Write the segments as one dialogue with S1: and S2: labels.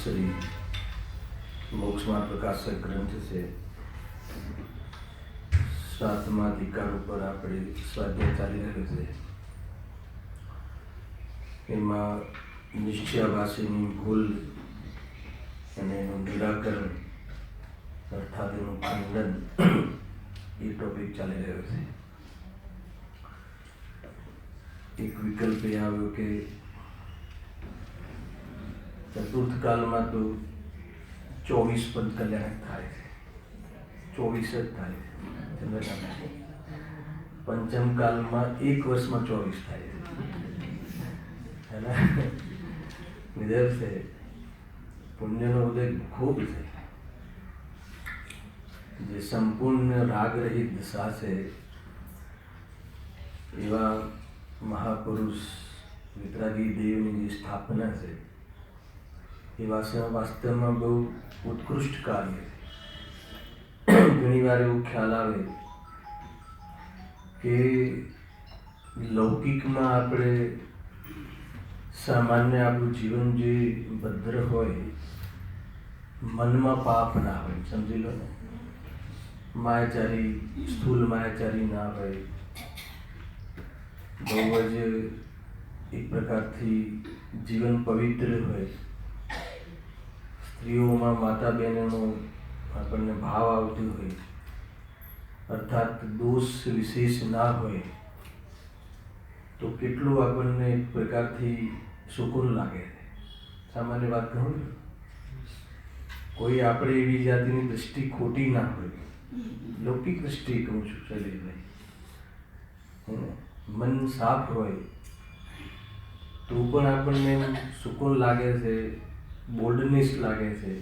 S1: श्री मोक्षमार्ग प्रकाशक ग्रंथ से सातमा अधिकार पर આપણે સ્વાધ્યાય ચાલી રહ્યો છે. એમાં નિશ્ચયાવાસીની ભૂલ અને એનું નિરાકરણ અર્થાત એનું ખંડન એ ટોપિક ચાલી રહ્યો છે. એક વિકલ્પ એ આવ્યો કે ચતુર્થ કાલમાં તો 24 પદ કલ્યાણ થાય છે, 24 જ થાય છે. પંચમ કાલમાં એક વર્ષમાં 24 થાય છે. નિધર છે, પુણ્યનો ઉદય ખૂબ છે. જે સંપૂર્ણ રાગ રહિત દશા છે એવા મહાપુરુષ વિતરાગી દેવની જે સ્થાપના છે એ વાસ્તવમાં બહુ ઉત્કૃષ્ટ કાર્ય છે. ઘણી વાર એવું ખ્યાલ આવે કે લૌકિકમાં આપણે સામાન્ય આપણું જીવન જે ભદ્ર હોય, મનમાં પાપ ના હોય, સમજી લો ને, માયાચારી, સ્થૂલ માયાચારી ના હોય, બહુ જ એક પ્રકારથી જીવન પવિત્ર હોય, સ્ત્રીઓમાં માતા બહેનોનો આપણને ભાવ આવતો હોય, અર્થાત દોષ વિશેષ ના હોય, તો કેટલું આપણને એક પ્રકારથી સુકૂન લાગે. સામાન્ય વાત કહું, કોઈ આપણે એવી જાતિની દૃષ્ટિ ખોટી ના હોય, લૌકિક દૃષ્ટિ કહું છું શૈલેષભાઈ, મન સાફ હોય તો પણ આપણને સુકૂન લાગે છે, બોલ્ડનેસ લાગે છે.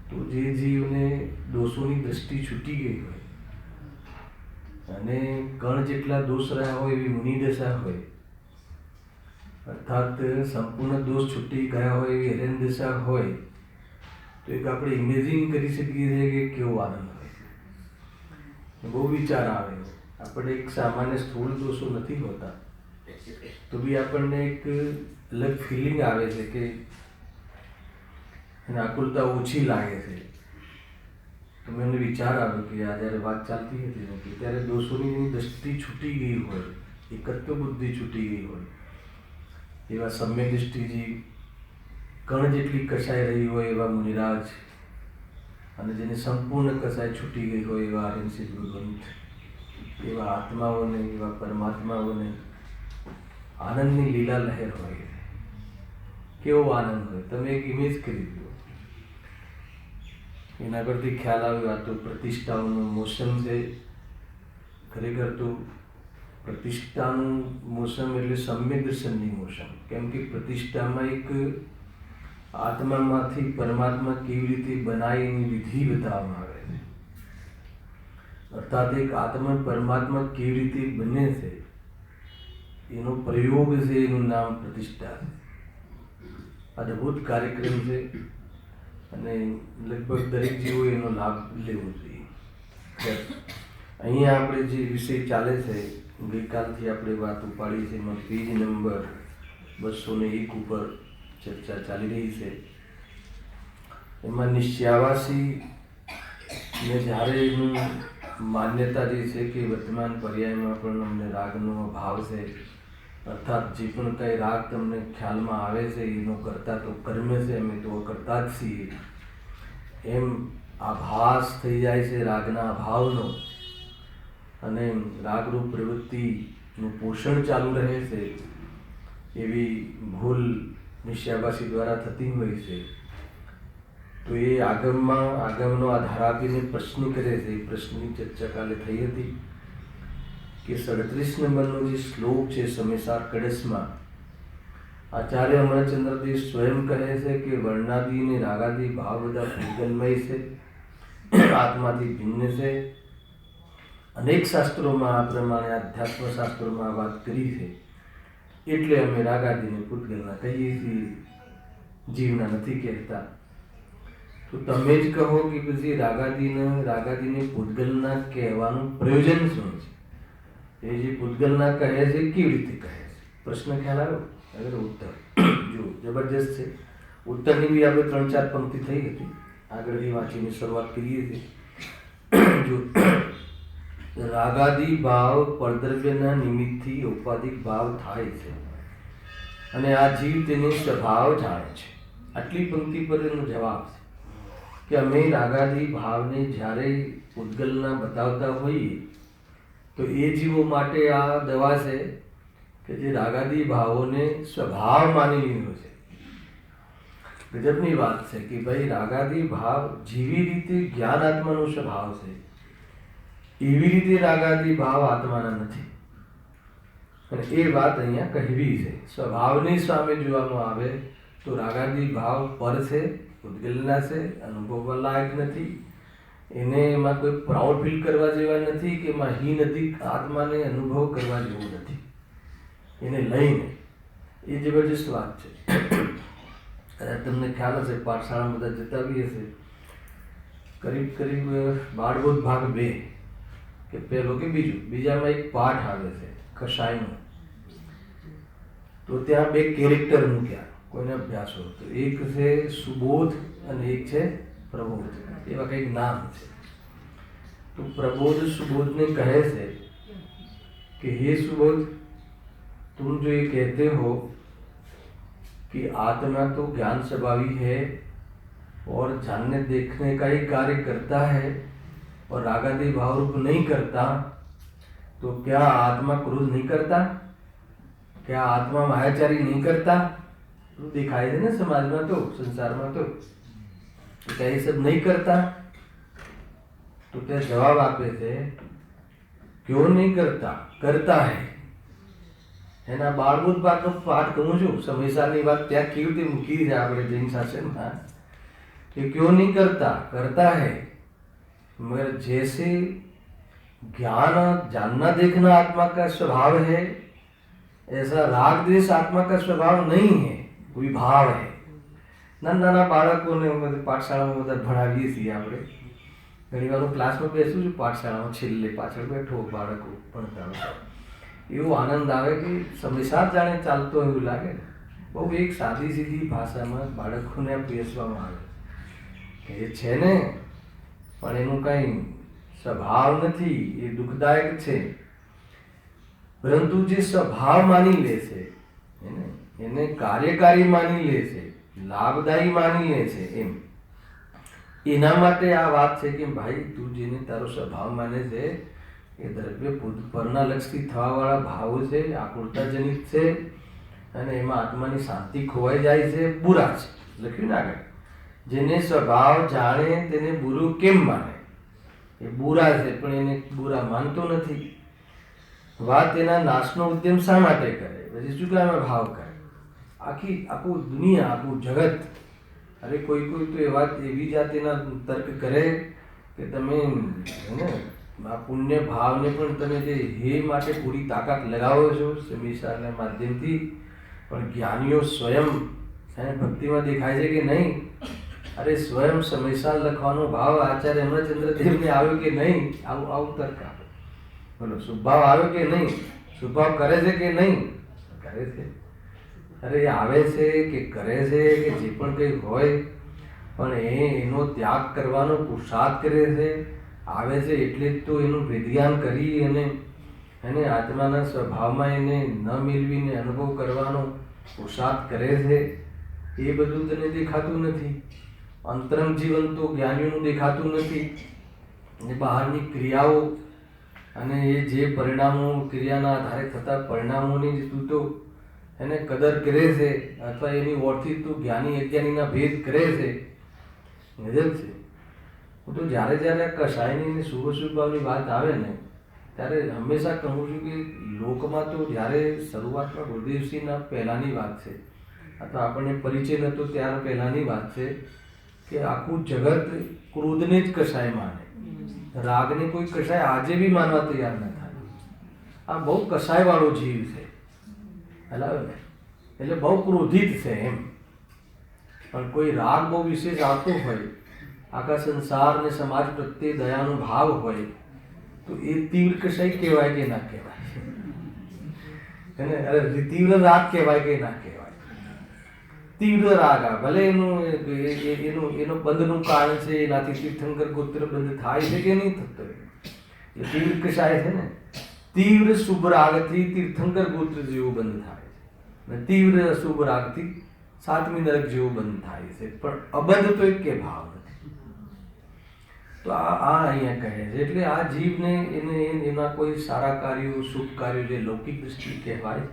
S1: તો જે જીવને દોષોની દ્રષ્ટિ છૂટી ગઈ હોય અને કણ જેટલા દોષ રહ્યા હોય એવી મુનિ દશા હોય, અર્થાત સંપૂર્ણ દોષ છૂટી ગયા હોય એવી હિરેન દશા હોય, તો એક આપણે ઇમેજિન કરી શકીએ છીએ કે કેવો આનંદ હોય. બહુ વિચાર આવે. આપણે એક સામાન્ય સ્થૂળ દોષો નથી હોતા તો બી આપણને એક અલગ ફિલિંગ આવે છે કે એને આકુલતા ઓછી લાગે છે. તો મને વિચાર આવ્યો કે આ જ્યારે વાત ચાલતી હતી ત્યારે દોષોની દ્રષ્ટિ છૂટી ગઈ હોય, એકત્વ બુદ્ધિ છૂટી ગઈ હોય, એવા સમ્યક દૃષ્ટિજી કણ જેટલી કસાઈ રહી હોય એવા મુનિરાજ, અને જેને સંપૂર્ણ કસાઈ છૂટી ગઈ હોય એવા હરિસિદ્ધ ભગવંત, એવા આત્માઓને, એવા પરમાત્માઓને આનંદની લીલા લહેર હોય. કેવો આનંદ હોય, તમે એક ઇમેજ કરી દો. એના પરથી ખ્યાલ આવ્યો આ તો પ્રતિષ્ઠાઓનું મોસમ છે. ખરેખર તો પ્રતિષ્ઠાનું મોસમ એટલે સમ્યક દર્શનની મોસમ. કેમ કે પ્રતિષ્ઠામાં એક આત્મામાંથી પરમાત્મા કેવી રીતે બનાય એની વિધિ બતાવવામાં આવે છે. અર્થાત એક આત્મા પરમાત્મા કેવી રીતે બને છે એનો પ્રયોગ છે, એનું નામ પ્રતિષ્ઠા છે. અદ્ભુત કાર્યક્રમ છે અને લગભગ દરેક જીવોએ એનો લાભ લેવો જોઈએ. અહીંયા આપણે જે વિષય ચાલે છે, ગઈકાલથી આપણે વાત ઉપાડી છે, એમાં પેજ નંબર 201 ઉપર ચર્ચા ચાલી રહી છે. એમાં નિશ્ચયાવાસી ને જ્યારે એનું માન્યતા જે છે કે વર્તમાન પર્યાયમાં પણ અમને રાગનો અભાવ છે, અર્થાત જે પણ કંઈ રાગ તમને ખ્યાલમાં આવે છે એનો કરતા તો કર્મ છે, અમે તો કરતા જ છીએ એમ આભાસ થઈ જાય છે રાગના અભાવનો, અને રાગરૂપ પ્રવૃત્તિનું પોષણ ચાલુ રહે છે એવી ભૂલ નિશ્ચયાભાસી દ્વારા થતી હોય છે. તો એ આગમનો આધાર આપીને પ્રશ્ન કરે છે. એ પ્રશ્નની ચર્ચા કાલે થઈ હતી કે 37 નંબરનો જે શ્લોક છે સમયસાર કળશમાં, આચાર્ય અમરચંદ્રદેવ સ્વયં કહે છે કે વર્ણાદિ અને રાગાદિ ભાવ બધા ભૂગલમય છે, આત્માથી ભિન્ન છે. અનેક શાસ્ત્રોમાં આ પ્રમાણે આધ્યાત્મ શાસ્ત્રોમાં આ વાત કરી છે. એટલે અમે રાગાદિને પૂતગલના કહીએ છીએ, જીવના નથી કહેતા. તો તમે જ કહો કે પછી રાગાદિને પૂતગલના કહેવાનું પ્રયોજન શું છે? એ જે પૂતગલના કહે છે કેવી રીતે કહે છે? પ્રશ્ન ખ્યાલ આવ્યો? અગર ઉત્તર જો જબરજસ્ત છે. ઉત્તરની બી આપણે 3-4 પંક્તિ થઈ હતી, આગળની વાંચીને શરૂઆત કરીએ છીએ. જો રાગાદિ ભાવ પરદ્રવ્યના નિમિત્તથી ઔપાધિક ભાવ થાય છે અને આ જીવ તેને સ્વભાવ જાણે છે. આટલી પંક્તિ પર એનો જવાબ છે કે અમે રાગાદિ ભાવને જ્યારે પૂતગલના બતાવતા હોઈએ તો એ જીવો માટે આ દવા છે કે જે રાગાદિ ભાવોને સ્વભાવ માની લીધો છે. ગજબની વાત છે કે ભાઈ રાગાદિ ભાવ જેવી રીતે જ્ઞાન આત્માનો સ્વભાવ છે એવી રીતે રાગાદિ ભાવ આત્માના નથી, અને એ વાત અહીંયા કહેવી છે. સ્વભાવની સામે જોવામાં આવે તો રાગાદિ ભાવ પર છે, પૂતગલના છે, અનુભવવા લાયક નથી. એને એમાં કોઈ પ્રાઉડ ફીલ કરવા જેવા નથી કે એમાં હિ નથી, આત્માને અનુભવ કરવા જેવું નથી. એને લઈને એ જબરજસ્ત વાત છે. તમને ખ્યાલ હશે, પાઠશાળામાં બધા જતા બી હશે, કરીબ બાળબોધ ભાગ 2 કે પહેલો કે બીજામાં એક પાઠ આવે છે કશાયનો. તો ત્યાં 2 કેરેક્ટર મૂક્યા કોઈને અભ્યાસ હોય તો, એક છે સુબોધ અને એક છે પ્રબોધ, એવા કંઈક નામ છે. તો પ્રબોધ सुबोधने कहे से कि हे सुबोध, तुम जो ये कहते हो कि आत्मा तो ज्ञान स्वभावी है और जानने देखने का ही कार्य करता है और रागादि भाव रूप नहीं करता, तो क्या आत्मा क्रोध नहीं करता? क्या आत्मा मायाचारी नहीं करता? तो दिखाई दे ना समाज में, तो संसार में तो क्या ये सब नहीं करता? तो क्या जवाब आपे थे क्यों नहीं करता? करता है ना. બાળબોધ પાઠનો પાઠ કહું છું, સમયસારની વાત ત્યાં કેવી રીતે મૂકી છે આપણે જૈન શાસનમાં कि क्यों नहीं करता? करता है. मगर जैसे ज्ञान जानना देखना आत्मा का स्वभाव है, ऐसा राग द्वेष आत्मा का स्वभाव नहीं है, कोई भाव है. નાના બાળકોને પાઠશાળામાં બધા ભણાવીએ છીએ આપણે. ઘણી વાર હું ક્લાસમાં બેસું છું પાઠશાળામાં, છેલ્લે પાછળ બેઠો બાળકો ભણતા, એવો આનંદ આવે કે સમયસાર જાણે ચાલતો એવું લાગે ને. બહુ એક સાદી સીધી ભાષામાં બાળકોને બેસવામાં આવે કે એ છે ને પણ એનું કંઈ સ્વભાવ નથી, એ દુઃખદાયક છે. પરંતુ જે સ્વભાવ માની લે છે એને કાર્યકારી માની લે છે, લાભદાયી માની લે છે, એના માટે આ વાત છે કે ભાઈ તું જેને તારો સ્વભાવ માને છે એ દ્રવ્ય પરના લક્ષથી થવાવાળા ભાવો છે, આકૃતાજનિત છે, અને એમાં આત્માની શાંતિ ખોવાઈ જાય છે, બુરા છે. લખ્યું ને આગળ, જેને સ્વભાવ જાણે તેને બુરું કેમ માને? એ બુરા છે પણ એને બુરા માનતો નથી. વાત એના નાશનો ઉદ્યમ શા માટે કરે? પછી શું કામ ભાવ કરે? આખું દુનિયા, આખું જગત, અરે કોઈ તો એવી જાતિના તર્ક કરે કે તમે આ પુણ્ય ભાવને પણ તમે જે હે માટે પૂરી તાકાત લગાવો છો સમીસારના માધ્યમથી, પણ જ્ઞાનીઓ સ્વયં ભક્તિમાં દેખાય છે કે નહીં? અરે સ્વયં સમયસાર લખવાનો ભાવ આચાર્ય અમરચંદ્રદેવને આવ્યો કે નહીં? આવું તર્ક આપો. બોલો, શુભાવ આવ્યો કે નહીં? શુભાવ કરે છે કે નહીં? કરે છે. અરે આવે છે કે કરે છે કે જે પણ કંઈ હોય, પણ એનો ત્યાગ કરવાનો પુરુષાર્થ કરે છે, આવે છે એટલે જ તો એનું વિધ્યાન કરી એને આત્માના સ્વભાવમાં એને ન મેળવીને અનુભવ કરવાનો પુરુષાર્થ કરે છે. એ બધું તને દેખાતું નથી. અંતરંગ જીવન તો જ્ઞાનીઓનું દેખાતું નથી. એ બહારની ક્રિયાઓ અને એ જે પરિણામો, ક્રિયાના આધારે થતા પરિણામોની જ તું તો એને કદર કરે છે, અથવા એની ઓળથી તું જ્ઞાની અજ્ઞાનીના ભેદ કરે છે. ગજબ છે. હું તો જ્યારે જ્યારે કસાયની અને શુભ વાત આવે ને ત્યારે હંમેશા કહું છું કે લોકમાં તો જ્યારે શરૂઆતમાં ગુરુદેવસિંહના પહેલાંની વાત છે, અથવા આપણને પરિચય નહોતો ત્યાર પહેલાંની વાત છે કે આખું જગત ક્રોધને જ કસાય માને, રાગને કોઈ કસાય આજે બી માનવા તૈયાર ન થાય. આ બહુ કસાયવાળો જીવ છે, એટલે બહુ ક્રોધિત છે એમ. પણ કોઈ રાગ બહુ વિશેષ આવતો હોય, આખા સંસાર ને સમાજ પ્રત્યે દયાનો ભાવ હોય, તો એ તીવ્ર કસાય કહેવાય કે ના કહેવાય? અરે તીવ્ર રાગ કહેવાય કે ના કહેવાય? તીવ્ર રાગ આ ભલે એનો બંધનું કારણ છે, એનાથી તીર્થંકર ગોત્ર બંધ થાય છે કે નહીં થતો, એ તીવ્ર કસાય છે ને. તીવ્ર શુભ રાગથી તીર્થંકર ગોત્ર જેવું બંધ થાય છે, તીવ્ર શુભ રાગથી સાતમી નરક જેવું બંધ થાય છે. પણ અબંધ તો એક કે ભાવ નથી. તો આ અહીંયા કહે છે. એટલે આ જીવને એના કોઈ સારા કાર્યો, શુભ કાર્યો જે લૌકિક દૃષ્ટિ કહેવાય,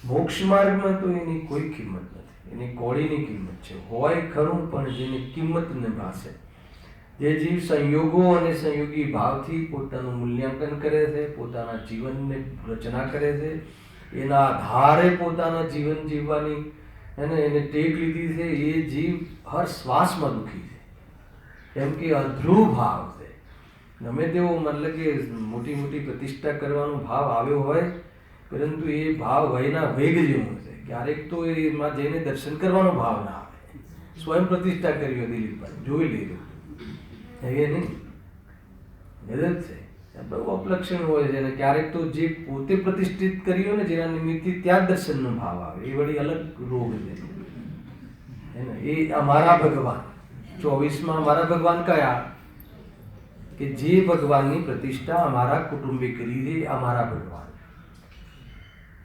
S1: મોક્ષ માર્ગમાં તો એની કોઈ કિંમત નથી. એની કોળીની કિંમત છે, હોય ખરું, પણ જેની કિંમત ન ભાષે. જે જીવ સંયોગો અને સંયોગી ભાવથી પોતાનું મૂલ્યાંકન કરે છે, પોતાના જીવનને રચના કરે છે, એના આધારે પોતાના જીવન જીવવાની એને ટેક લીધી છે, એ જીવ હર શ્વાસમાં દુઃખી છે. કેમ કે અધ્રુવ ભાવ છે. ગમે તેવો મતલબ કે મોટી મોટી પ્રતિષ્ઠા કરવાનો ભાવ આવ્યો હોય, પરંતુ એ ભાવ વયના વેગ જેવો છે. ક્યારેક તો એમાં જઈને દર્શન કરવાનો ભાવ ના આવે. સ્વયં પ્રતિષ્ઠા કરી હોય દિલીપભાઈ, જોઈ લેજો એ નહીં. ગજબ છે. બહુ અપલક્ષણ હોય છે. અને ક્યારેક તો જે પોતે પ્રતિષ્ઠિત કરી હોય ને, જેના નિમિત્તથી ત્યાં દર્શનનો ભાવ આવે, એ વળી અલગ રોગ છે. એ અમારા ભગવાન 24માં અમારા ભગવાન કયા? કે જે ભગવાનની પ્રતિષ્ઠા અમારા કુટુંબે કરી છે, અમારા ભગવાન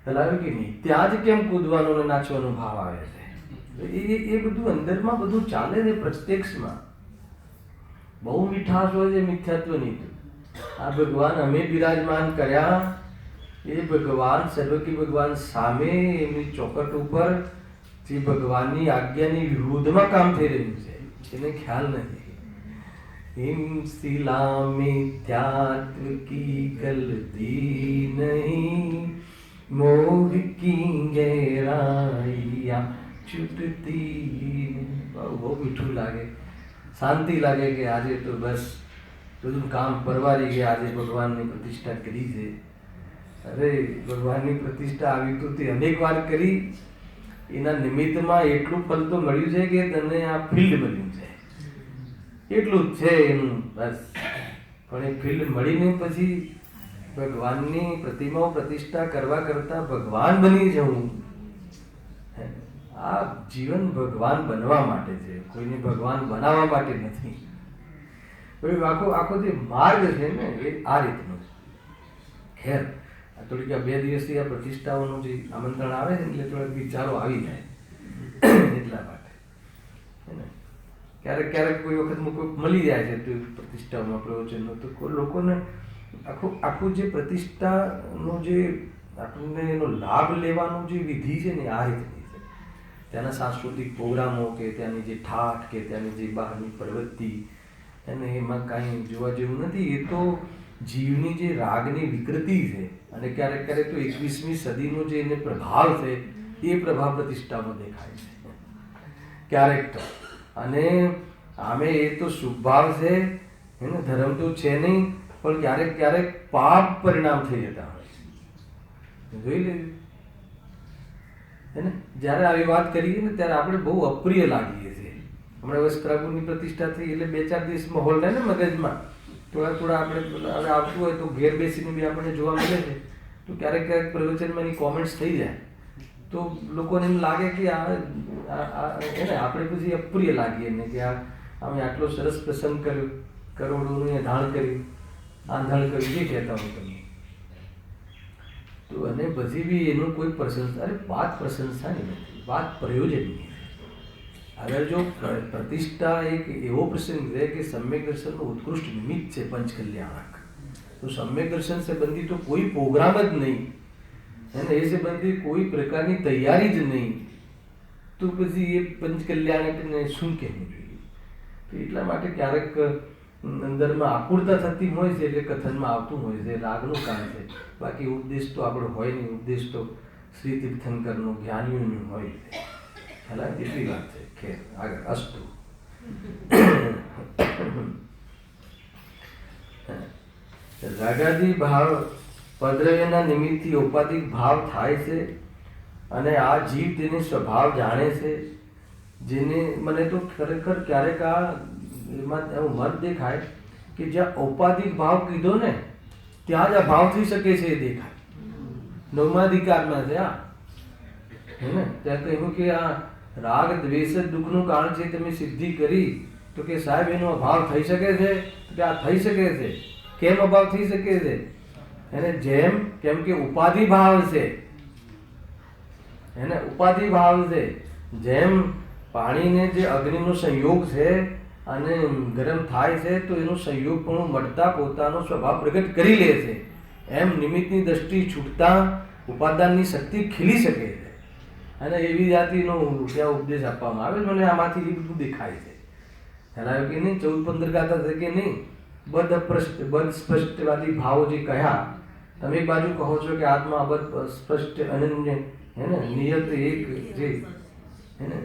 S1: ચલાવે કે નહીં. ત્યાં જ કેમ કૂદવાનો અને નાચવાનો ભાવ આવે છે? એ બધું અંદરમાં બધું ચાલે છે, પ્રત્યક્ષમાં બહુ મીઠાશ હોય છે મિથ્યાત્વની. આ ભગવાન અમે બિરાજમાન કર્યા, એ ભગવાન સર્વકી ભગવાન સામે એમની ચોકટ ઉપર જે ભગવાનની આજ્ઞાની વિરુદ્ધમાં કામ થઈ રહ્યું છે, એને ખ્યાલ નથી. હિમ શિલા મિથ્યાત્વ કી ગલતી નહીં, મોહ કી ગહેરાઈયા છૂટતી. બહુ મીઠું લાગે, શાંતિ લાગે કે આજે તો બસ બધું કામ પરવારી ગયા, આજે ભગવાનની પ્રતિષ્ઠા કરી છે. અરે ભગવાનની પ્રતિષ્ઠા આવી તો તે અનેક વાર કરી, એના નિમિત્તમાં એટલું ફલ તો મળ્યું છે કે તને આ ફિલ્ડ મળ્યું છે, એટલું જ છે એનું બસ. પણ એ ફિલ્ડ મળીને પછી ભગવાનની પ્રતિમાઓ પ્રતિષ્ઠા કરવા કરતાં ભગવાન બની જવું, આ જીવન ભગવાન બનવા માટે છે, કોઈને ભગવાન બનાવવા માટે નથી. આખો જે માર્ગ છે ને એ આ રીતનો છે. ખેર થોડીક 2 દિવસથી આ પ્રતિષ્ઠાઓનું જે આમંત્રણ આવે છે એટલે થોડાક વિચારો આવી જાય એટલા માટે. ક્યારેક ક્યારેક કોઈ વખત મળી જાય છે તો પ્રતિષ્ઠાઓમાં પ્રવચનનો, તો લોકોને આખું જે પ્રતિષ્ઠાનો જે આપણને એનો લાભ લેવાનો જે વિધિ છે ને આ રીતની છે. ત્યાંના સાંસ્કૃતિક પ્રોગ્રામો કે ત્યાંની જે ઠાઠ કે ત્યાંની જે બહારની પ્રવૃત્તિ, અને એમાં કાંઈ જોવા જેવું નથી. એ તો જીવની જે રાગની વિકૃતિ છે, અને ક્યારેક ક્યારેક તો 21મી સદીનો જે એને પ્રભાવ છે, એ પ્રભાવ પ્રતિષ્ઠામાં દેખાય છે ક્યારેક તો. અને આમે એ તો શુભ ભાવ છે, એને ધર્મ તો છે નહીં, પણ ક્યારેક ક્યારેક પાપ પરિણામ થઈ જતા હોય છે. જોઈ લેજો હે ને. જ્યારે આવી વાત કરીએ ને ત્યારે આપણે બહુ અપ્રિય લાગીએ છીએ. હમણાં વસ્ત્રાપુરની પ્રતિષ્ઠા થઈ એટલે 2-4 દિવસ માહોલ રહે ને મગજમાં, થોડા આપણે હવે આવતું હોય તો ઘેર બેસીને બી આપણને જોવા મળે છે. તો ક્યારેક ક્યારેક પ્રવચનમાં એની કોમેન્ટ્સ થઈ જાય તો લોકોને એમ લાગે કે એને આપણે પછી અપ્રિય લાગીએ ને કે અમે આટલો સરસ પ્રસંગ કર્યો, કરોડોની ધાણ કરી, આંધણ કરી, જે કહેતા હું તમને. તો અને પછી બી એનું કોઈ પ્રશંસા, અરે વાત પ્રશંસાની નથી, વાત પ્રયોજનની. અગર જો પ્રતિષ્ઠા એક એવો પ્રસંગ છે કે સમ્યક દર્શનનું ઉત્કૃષ્ટ નિમિત્ત છે પંચકલ્યાણક, તો સમ્યક દર્શન સંબંધી તો કોઈ પ્રોગ્રામ જ નહીં, અને એ સંબંધી કોઈ પ્રકારની તૈયારી જ નહીં, તો પછી એ પંચકલ્યાણકને શું કહેવું જોઈએ? તો એટલા માટે ક્યારેક અંદરમાં આકુરતા થતી હોય છે, એટલે કથનમાં આવતું હોય છે, રાગનું કામ છે. બાકી ઉપદેશ તો આપણો હોય નહીં, ઉપદેશ તો શ્રી તીર્થંકરનો, જ્ઞાનીઓનું હોય છે. ખ્યાલ એટલી વાત છે. ખેર આગળ અસ્તુ. રાગાદી ભાવ પદ્રવ્યના નિમિત્તથી ઔપાધિક ભાવ થાય છે, અને આ જીવ તેની સ્વભાવ જાણે છે. જેને મને તો ખરેખર ક્યારેક આ એમાં એવું મત દેખાય કે જ્યાં ઔપાધિક ભાવ કીધો ને ત્યાં જ આ ભાવ થઈ શકે છે એ દેખાય. નવમાધિકારમાં છે આ, હે ને? ત્યાં કહ્યું કે આ રાગ દ્વેષ જ દુઃખનું કારણ છે, તમે સિદ્ધિ કરી, તો કે સાહેબ એનો અભાવ થઈ શકે છે? કે આ થઈ શકે છે. કેમ અભાવ થઈ શકે છે? એને જેમ, કેમ કે ઉપાધિ ભાવ છે, એને ઉપાધિ ભાવ છે. જેમ પાણીને જે અગ્નિનો સંયોગ છે અને ગરમ થાય છે, તો એનો સંયોગ પણ મળતા પોતાનો સ્વભાવ પ્રગટ કરી લે છે. એમ નિમિત્તની દ્રષ્ટિ છૂટતા ઉપાદાનની શક્તિ ખીલી શકે છે. અને એવી જાતિનો ત્યાં ઉપદેશ આપવામાં આવે. મને આમાંથી એ બધું દેખાય છે. ખ્યાલ આવ્યો કે નહીં? 14-15 ગાતા છે કે નહીં? બદ સ્પષ્ટવાદી ભાવો જે કહ્યા, તમે એક બાજુ કહો છો કે આત્મા બદ સ્પષ્ટ અનન્ય, હે ને, નિયત એક જે, હે ને,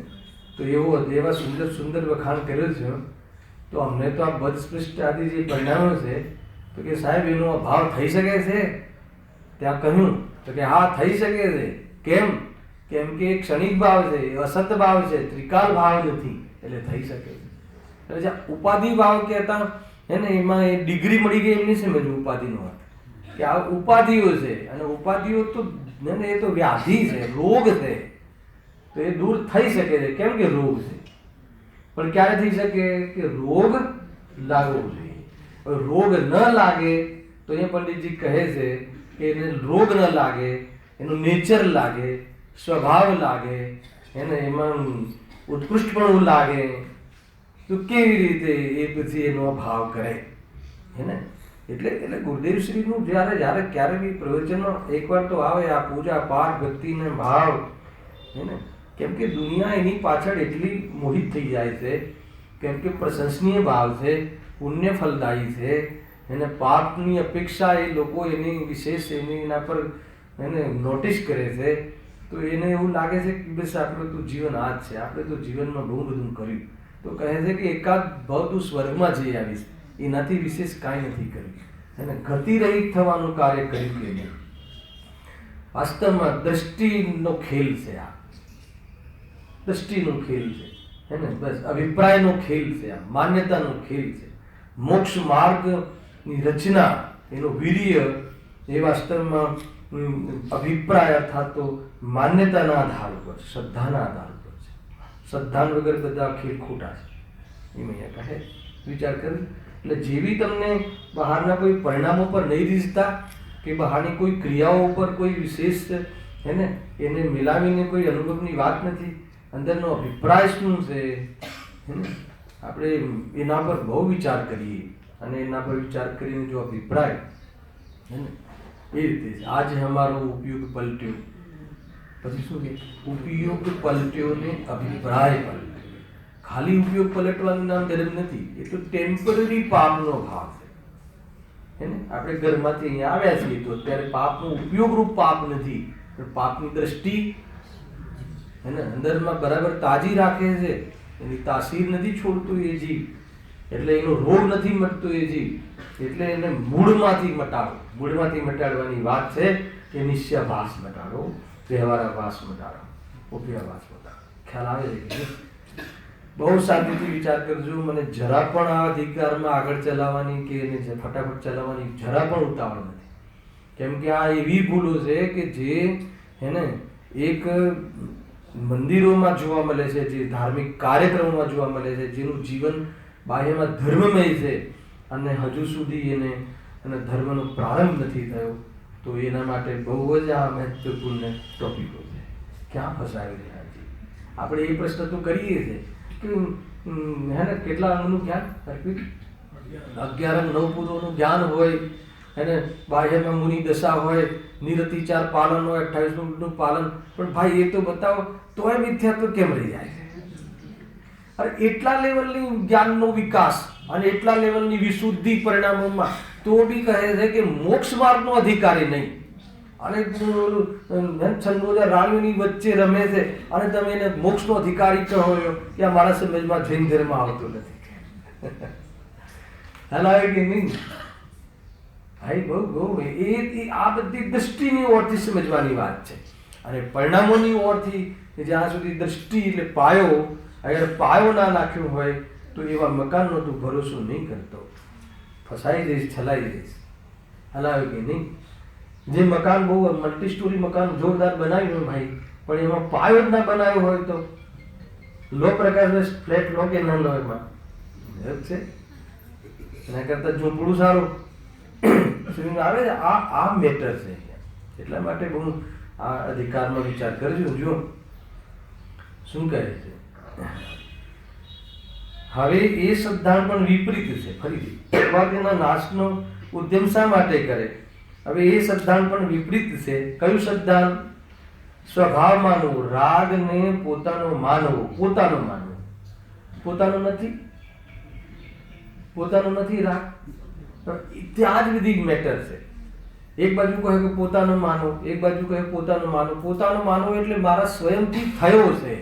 S1: તો એવા સુંદર સુંદર વખાણ કર્યો છે. તો અમને તો આ બદ સ્પષ્ટ આદિ જે પરિણામો છે, તો કે સાહેબ એનો ભાવ થઈ શકે છે? ત્યાં કહ્યું તો કે હા થઈ શકે છે. કેમ? કેમ કે એક ક્ષણિક ભાવ છે, અસત ભાવ છે, ત્રિકાલ ભાવ નથી, એટલે થઈ શકે છે. એટલે જે ઉપાધિ ભાવ કહેતા, હે ને, એમાં એ ડિગ્રી મળી ગઈ એમ નહીં સમજવું ઉપાધિનો અર્થ કે આ ઉપાધિઓ છે, અને ઉપાધિઓ તો એ તો વ્યાધિ છે, રોગ છે. તો એ દૂર થઈ શકે છે. કેમ કે રોગ છે. પણ ક્યારે થઈ શકે? કે રોગ લાગવો જોઈએ. રોગ ન લાગે તો એ પંડિતજી કહે છે કે એને રોગ ન લાગે, એનું નેચર લાગે, સ્વભાવ લાગે, એને એમાં ઉત્કૃષ્ટપણું લાગે, તો કેવી રીતે એ પછી એનો ભાવ કરે, હે ને? એટલે ગુરુદેવ શ્રીનું જ્યારે ક્યારે બી પ્રવચનો એકવાર તો આવે, આ પૂજા પાઠ ભક્તિને ભાવ, હે ને, કેમ કે દુનિયા એની પાછળ એટલી મોહિત થઈ જાય છે, કેમ કે પ્રશંસનીય ભાવ છે, પુણ્ય ફલદાયી છે, એને પાપની અપેક્ષા એ લોકો એની વિશેષ એના પર એને નોટિસ કરે છે. તો એને એવું લાગે છે કે બસ આપણું તો જીવન આ જ છે, આપણે તો જીવનમાં બહુ બધું કર્યું, તો કહે છે કે એકાદ ભાવ તું સ્વર્ગમાં જઈ આવીશ, એનાથી વિશેષ કાંઈ નથી કર્યું, એને ગતિરહિત થવાનું કાર્ય કર્યું કે નહીં. વાસ્તવમાં દ્રષ્ટિનો ખેલ છે આ, દ્રષ્ટિનો ખેલ છે, હે ને? બસ અભિપ્રાયનો ખેલ છે, આ માન્યતાનો ખેલ છે. મોક્ષ માર્ગની રચના, એનો વીર્ય એ વાસ્તવમાં અભિપ્રાય અર્થાત તો માન્યતાના આધાર ઉપર, શ્રદ્ધાના આધાર ઉપર છે. શ્રદ્ધા વગર બધા ખેલ ખોટા છે, એમ અહીંયા કહે. વિચાર કરી. એટલે જેવી તમને બહારના કોઈ પરિણામો પર નહીં રીઝતા, કે બહારની કોઈ ક્રિયાઓ ઉપર કોઈ વિશેષ, હે ને, એને મિલાવીને કોઈ અનુભવની વાત નથી. અંદરનો અભિપ્રાય શું છે, હે ને, આપણે એના પર બહુ વિચાર કરીએ, અને એના પર વિચાર કરીને જો અભિપ્રાય, હે ને, એ રીતે આજ અમારો ઉપયોગ પલટ્યો, પછી શું કે ઉપયોગ પલટ્યો ને અભિપ્રાય પલટ્યો. ખાલી ઉપયોગ પલટવાનું નામ દરજ નથી, એ તો ટેમ્પરરી પાપનો ભાવ છે, હે ને? આપણે ઘરમાંથી અહીંયા આવ્યા છીએ તો અત્યારે પાપનો ઉપયોગરૂપ પાપ નથી, પણ પાપની દ્રષ્ટિ, હે ને, અંદરમાં બરાબર તાજી રાખે છે, એની તાસીર નથી છોડતું એ જીવ, એટલે એનો રોગ નથી મટતો એ જીવ, એટલે એને મૂળમાંથી મટાડો. મૂળમાંથી મટાડવાની વાત છે કે નિશ્ચયાભાસ મટાડો, વ્યવહારાભાસ મટાડો, ઉપયાભાસ મટાડો. ખ્યાલ આવે છે કે બહુ શાંતિથી વિચાર કરજો. મને જરા પણ આ અધિકારમાં આગળ ચલાવવાની કે એને ફટાફટ ચલાવવાની જરા પણ ઉતાવળ નથી, કેમ કે આ એવી ભૂલો છે કે જે, હે ને, એક મંદિરોમાં જોવા મળે છે, જે ધાર્મિક કાર્યક્રમોમાં જોવા મળે છે, જેનું જીવન બાહ્યમાં ધર્મમય છે, અને હજુ સુધી એને ધર્મનો પ્રારંભ નથી થયો, તો એના માટે બહુ જ આ મહત્વપૂર્ણ ટોપિકો છે. ક્યાં ફસાયું છે આજે? આપણે એ પ્રશ્ન તો કરીએ છીએ કે હે ને કેટલા અંગનું જ્ઞાન? 11 અંગ 9 પૂરોનું જ્ઞાન હોય, એને બાહ્યમાં મુનિ દશા હોય, નિરતિચાર પાલન હોય, 28મું પાલન, પણ ભાઈ એ તો બતાવો તોય મિથ્યાત્વ કેમ રહી જાય છે? અરે એટલા લેવલની જ્ઞાનનો વિકાસ અને એટલા લેવલની વિશુદ્ધિ પરિણામોમાં તો બી કહે છે કે મોક્ષ માર્ગનો અધિકારી નહીં. અને છંદોજા રાણીઓની વચ્ચે રમે છે અને તમે એને મોક્ષનો અધિકારી કહો છો, કે આ મારા સમજમાં જૈન ધર્મ આવતો નથી. હલાવે કે નહીં ભાઈ? બહુ એ આ બધી દ્રષ્ટિની ઓરથી સમજવાની વાત છે. અને પરિણામોની ઓરથી જ્યાં સુધી દ્રષ્ટિ એટલે પાયો, અગર પાયો ના નાખ્યો હોય તો એવા મકાનનો તું ભરોસો નહીં કરતો, ફસાઈ જઈશ, છલાઈ જઈશ. હલાવે કે નહીં? જે મકાન બહુ મલ્ટી સ્ટોરી મકાન જોરદાર બનાવ્યું હોય ભાઈ, પણ એમાં પાયો જ ના બનાવ્યો હોય તો લો પ્રકાશ ફ્લેટ લો કે ના લો, એમાં છે એના કરતા ઝૂંપડું સારું આવે છે. આ મેટર છે. એટલા માટે બહુ આ અધિકારનો વિચાર કરજો. જો શું કહે છે હવે, એ સિદ્ધાંત પણ વિપરીત છે. ફરીથી સૌભાગ્યના નાશનો ઉદ્યમ શા માટે કરે? હવે એ સિદ્ધાંત પણ વિપરીત છે. કયું સિદ્ધાંત? સ્વભાવ માનવો, રાગને પોતાનો માનવો. પોતાનો માનવો, પોતાનો નથી, પોતાનો નથી રાગ. ત્યાં જ બધી મેટર છે. એક બાજુ કહે કે પોતાનું માનો, એક બાજુ કહે પોતાનું માનો. પોતાનું માનવો એટલે મારા સ્વયંથી થયો છે,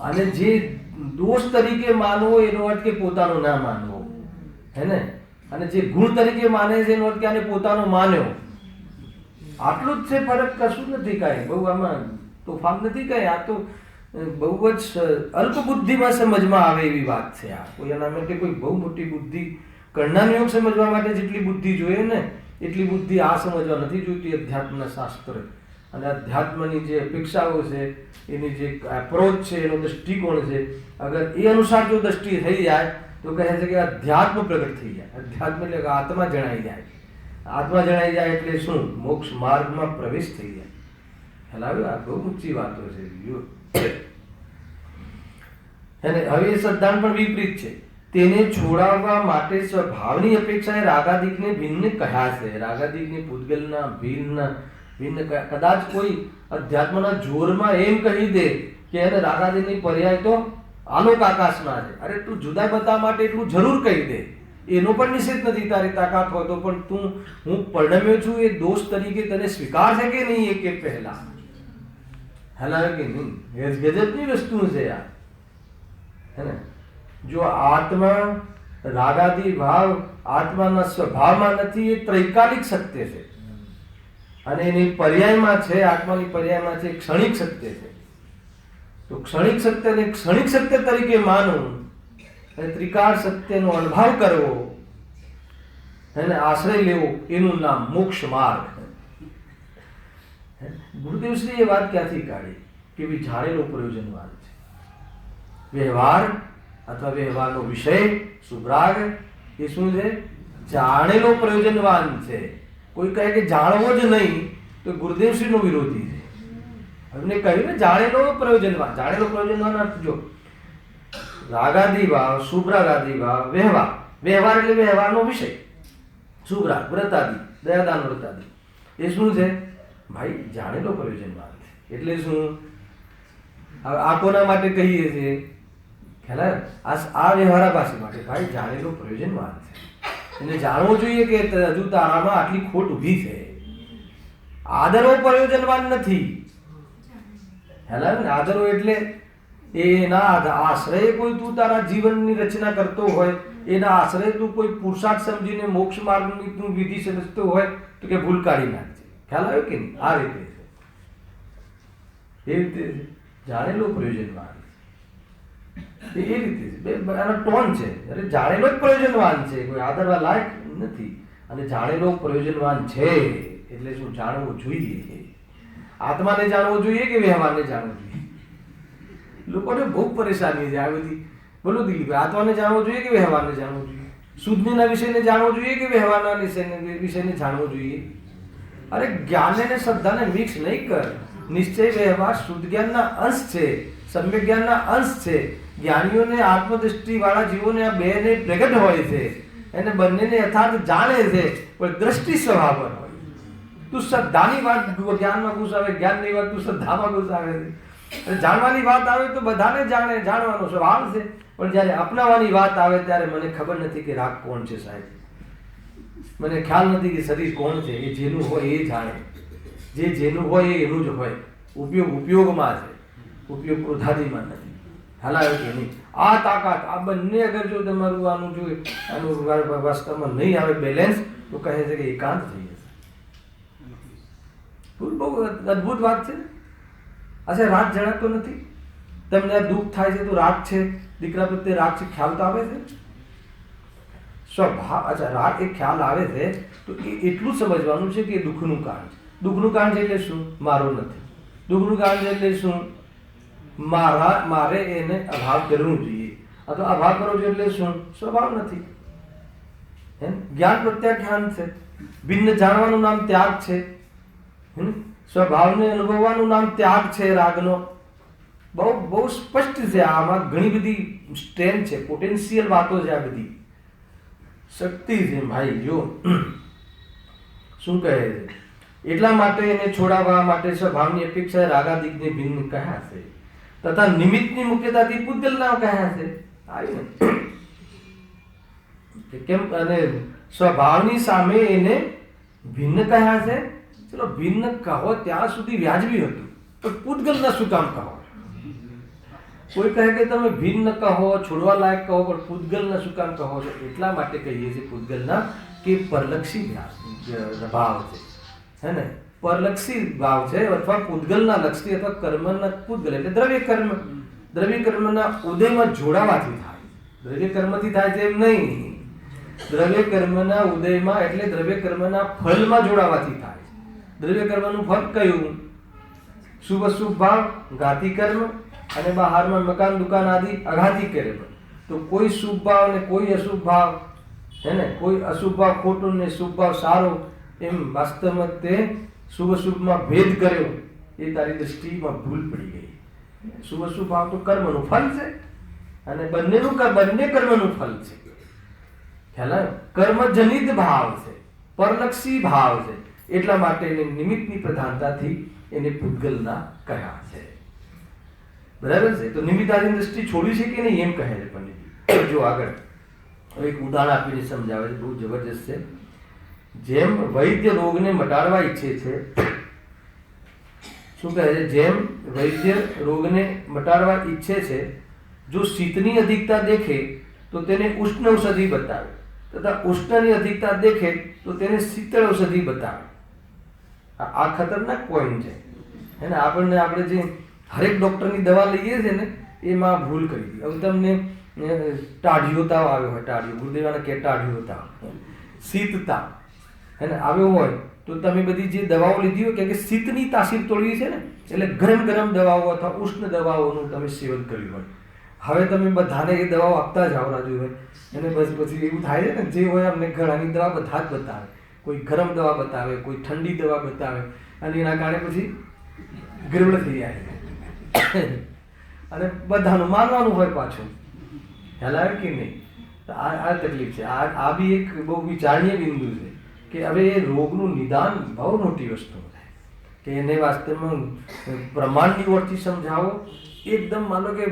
S1: અને જે દોષ તરીકે માનવો એનો અર્થ કે પોતાનો ના માનવો, હે ને? અને જે ગુણ તરીકે માને છે એનો અર્થ કે આને પોતાનો માન્યો. આટલું જ છે ફરક, કશું નથી કાંઈ બહુ આમાં તોફાન નથી કાંઈ. આ તો બહુ જ અલ્પ બુદ્ધિમાં સમજમાં આવે એવી વાત છે. આ કોઈ એના માટે કોઈ બહુ મોટી બુદ્ધિ કરનાર યોગ સમજવા માટે જેટલી બુદ્ધિ જોઈએ ને એટલી બુદ્ધિ આ સમજવા નથી જોઈતી. અધ્યાત્મના શાસ્ત્ર અને અધ્યાત્મની જે અપેક્ષાઓ છે, એની જે એપ્રોચ છે, એનો દૃષ્ટિકોણ છે, અગર એ અનુસાર જો દ્રષ્ટિ થઈ જાય તો કહે છે કે અધ્યાત્મ પ્રગટ થઈ જાય. અધ્યાત્મ એટલે આત્મા જણાઈ જાય. આત્મા જણાઈ જાય એટલે શું? મોક્ષ માર્ગમાં પ્રવેશ થઈ જાય. હલાવ્યો? આ બહુ ઊંચી વાતો છે. હવે એ સિદ્ધાંત પણ વિપરીત છે. તેને છોડાવવા માટે સ્વભાવની અપેક્ષાએ રાગાદિકને ભિન્ન કહ્યા છે. રાગાદિકને પૂતગલના ભિન્ન કદાચ કોઈ અધ્યાત્મના જોરમાં એમ કહી દે કે એને રાગાદિકની પર્યાય તો આલોક આકાશના છે. અરે તું જુદા બતાવવા માટે એટલું જરૂર કહી દે, એનો પણ નિષેધ નથી તારી તાકાત હોય તો, પણ તું હું પરિણમ્યો છું એ દોષ તરીકે તને સ્વીકાર છે કે નહીં એ કે પહેલા? હલાવે કે નહીં? ગજબની વસ્તુ છે આ, હે ને? જો આત્મા રાગાદી ભાવ આત્માના સ્વભાવમાં નથી, એ ત્રૈકાલિક સત્ય છે, અને એની પર્યાયમાં છે, આત્માની પર્યાયમાં છે ક્ષણિક સત્ય છે. તો ક્ષણિક સત્યને ક્ષણિક સત્ય તરીકે માનવું અને ત્રિકાળ સત્યનો અનુભવ કરવો, એને આશ્રય લેવો, એનું નામ મોક્ષ માર્ગ. ગુરુદેવશ્રી એ વાત ક્યાંથી કાઢી કે ભાઈ જાણેલો પ્રયોજનવાન છે. વ્યવહાર અથવા વ્યવહારનો વિષય સુભ્રાગ એ શું છે? જાણેલો પ્રયોજનવાન છે. કોઈ કહે કે જાણવો જ નહીં તો ગુરુદેવશ્રીનો વિરોધી છે. એમને કહ્યું ને જાણેલો પ્રયોજનવાન. જાણેલો પ્રયોજનવાન અર્થ જો રાગાદી ભાવ, શુભ્રાગાદી ભાવ, વ્યવહાર. વ્યવહાર એટલે વ્યવહારનો વિષય. શુભ્રાગ વ્રતાદિ, દયાદાન વ્રતાદિ, એ શું છે ભાઈ? જાણેલો પ્રયોજનવાન છે. એટલે શું? હવે આ કોના માટે કહીએ છીએ? ખ્યાલ? આ વ્યવહારાભાસી માટે. ભાઈ જાણેલો પ્રયોજનવાન છે, એને જાણવું જોઈએ કે હજુ તારામાં આટલી ખોટ ઊભી છે. આદરો પ્રયોજનવાન નથી. ખ્યાલ ને? આદરો એટલે એના આશ્રય કોઈ તું તારા જીવનની રચના કરતો હોય, એના આશ્રય તું કોઈ પુરુષાર્થ સમજીને મોક્ષ માર્ગની તું વિધિ સમજતો હોય તો કે ભૂલ કાઢી નાખજે. ખ્યાલ આવ્યો કે નહીં? આ રીતે છે. એ રીતે જાણેલો પ્રયોજનવાન એ રીતે છે. આનો ટોન છે. અરે જાણેલો જ પ્રયોજનવાન છે, કોઈ આદરવા લાયક નથી. અને જાણેલો પ્રયોજનવાન છે એટલે શું? જાણવું જોઈએ. આત્માને જાણવો જોઈએ કે વ્યવહારને જાણવો જોઈએ? લોકોને બહુ પરેશાની છે આ બધી. બોલો દિલીપ, આત્માને જાણવો જોઈએ કે વ્યવહારને જાણવો જોઈએ? શુદ્ધના વિષયને જાણવો જોઈએ કે વ્યવહારના વિષયને જાણવો જોઈએ? અરે જ્ઞાન અને શ્રદ્ધાને મિક્સ નહીં કર. નિશ્ચય વ્યવહાર શુદ્ધ જ્ઞાનના અંશ છે, સમ્યક જ્ઞાનના અંશ છે. જ્ઞાનીઓને આત્મદૃષ્ટિ વાળા જીવોને આ બેને પ્રગટ હોય છે, એને બંનેને યથાર્થ જાણે છે, પણ દ્રષ્ટિ સ્વભાવ પર હોય. તું શ્રદ્ધાની વાત જ્ઞાનમાં ઘૂસાવે, જ્ઞાનની વાત તું શ્રદ્ધામાં ઘૂસાવે છે. જાણવાની વાત આવે તો બધાને જાણવાનો સ્વભાવ છે, પણ જ્યારે અપનાવવાની વાત આવે ત્યારે મને ખબર નથી કે રાગ કોણ છે સાહેબ, મને ખ્યાલ નથી કે શરીર કોણ છે. એ જેનું હોય એ જાણે, જે જેનું હોય એ એનું જ હોય. ઉપયોગમાં છે, ઉપયોગ ક્રોધાદીમાં નથી. હલાવે કે નહીં. આ તાકાત આ બંને અગર જો તમારું આનું વાસ્તવમાં નહીં આવે બેલેન્સ, તો કહે છે કે એકાંત થઈ જશે. બહુ અદભુત વાત છે. અચ્છા, રાગ જણાતો નથી તમને? દુઃખ થાય છે તો રાગ છે, દીકરા પ્રત્યે રાગ છે, ખ્યાલ તો આવે છે સ્વભાવ. અચ્છા, રાગ એક ખ્યાલ આવે છે તો એટલું સમજવાનું છે કે દુઃખનું કારણ છે. દુઃખનું કારણ છે એટલે શું? મારો નથી. દુઃખનું કારણ છે એટલે શું? મારે એને અભાવ કરવું જોઈએ, અથવા અભાવ કરવો જોઈએ એટલે શું? સ્વભાવ નથી. જ્ઞાન પ્રત્યાખ્યાન છે. ભિન્ન જાણવાનું નામ ત્યાગ છે. સ્વભાવને અનુભવવાનું નામ ત્યાગ છે રાગનો. બહુ સ્પષ્ટ છે. આમાં ઘણી બધી સ્ટ્રેન્થ છે, પોટેન્શિયલ વાતો છે. આ બધી શક્તિ છે ભાઈ. જો શું કહે છે? એટલા માટે એને છોડાવવા માટે સ્વભાવની અપેક્ષા રાગાદિકને ભિન્ન કહ્યા છે, તથા નિમિત્તની મુખ્યતાથી પૂતગલના કહ્યા છે. આવી ને કેમ? અને સ્વભાવની સામે એને ભિન્ન કહ્યા છે. ચલો ભિન્ન કહો ત્યાં સુધી વ્યાજબી હતું, પણ પૂતગલના શું કામ કહો? કોઈ કહે કે તમે ભિન્ન કહો, છોડવા લાયક કહો, પણ પૂતગલના શું કામ કહો છો? એટલા માટે કહીએ છીએ પૂતગલના કે પરલક્ષી ભાવ છે, હે ને? પરલક્ષી ભાવ છે, અથવા પૂતગલના લક્ષી અથવા કર્મના પૂતગલ એટલે દ્રવ્ય કર્મ. દ્રવ્ય કર્મના ઉદયમાં જોડાવાથી થાય. દ્રવ્ય કર્મથી થાય છે એમ નહીં. દ્રવ્ય કર્મના ઉદયમાં એટલે દ્રવ્ય કર્મના ફળમાં જોડાવાથી થાય. દ્રવ્ય કર્મનું ફળ કયું? શુભ અશુભ ભાવ, ઘાતી કર્મ, અને બહારમાં મકાન દુકાન આદિ અઘાતી કર્મ. તો કોઈ શુભ ભાવ અને કોઈ અશુભ ભાવ, હે ને? કોઈ અશુભ ભાવ ખોટું ને શુભ ભાવ સારો, એમ વાસ્તવમાં તે શુભ અશુભમાં ભેદ કર્યો, એ તારી દ્રષ્ટિમાં ભૂલ પડી ગઈ. શુભ અશુભ ભાવ તો કર્મનું ફળ છે, અને બંને કર્મનું ફળ છે. ખ્યાલ આવ્યો? કર્મજનિત ભાવ છે, પરલક્ષી ભાવ છે. એટલા માટે એને નિમિત્તની પ્રધાનતાથી એને પૂતગલના કહ્યા છે. બરાબર છે? તો નિમિત્તાધીન દ્રષ્ટિ છોડી છે કે નહીં એમ કહે છે પંડિત. જો આગળ એક ઉદાહરણ આપીને સમજાવે છે, બહુ જબરજસ્ત છે. જેમ વૈદ્ય રોગને મટાડવા ઈચ્છે છે, શું કહે છે? જેમ વૈદ્ય રોગને મટાડવા ઈચ્છે છે, જો શીતની અધિકતા દેખે તો તેને ઉષ્ણ ઔષધિ બતાવે, તથા ઉષ્ણની અધિકતા દેખે તો તેને શીતળ ઔષધિ બતાવે. આ ખતરનાક પોઈન્ટ છે, હે ને? આપણે જે હરેક ડોક્ટરની દવા લઈએ છીએ ને, એમાં ભૂલ કરી હતી. હવે તમને ટાઢિયો તાવ આવ્યો હોય, ટાઢિયો ગુરુદેવાને કે ટાઢિયો તાવ, શીત તાવ, હે ને, આવ્યો હોય તો તમે બધી જે દવાઓ લીધી હોય કે શીતની તાસીર તોડવી છે ને, એટલે ગરમ દવાઓ અથવા ઉષ્ણ દવાઓનું તમે સેવન કર્યું હોય. હવે તમે બધાને એ દવાઓ આપતા જાઓ રાજુ હોય, અને બસ પછી એવું થાય છે ને, જે હોય અમને ઘણાની દવા બધા જ બતાવે. કોઈ ગરમ દવા બતાવે, કોઈ ઠંડી દવા બતાવે, અને એના કારણે પછી ગરબડ થઈ જાય, અને બધાનું માનવાનું હોય પાછું. ખ્યાલ આવે કે નહીં? આ તકલીફ છે. આ બી એક બહુ વિચારણીય બિંદુ છે કે હવે એ રોગનું નિદાન બહુ મોટી વસ્તુ છે, કે એને વાસ્તવમાં પ્રમાણની ઓરથી સમજાવો. એકદમ માનો કે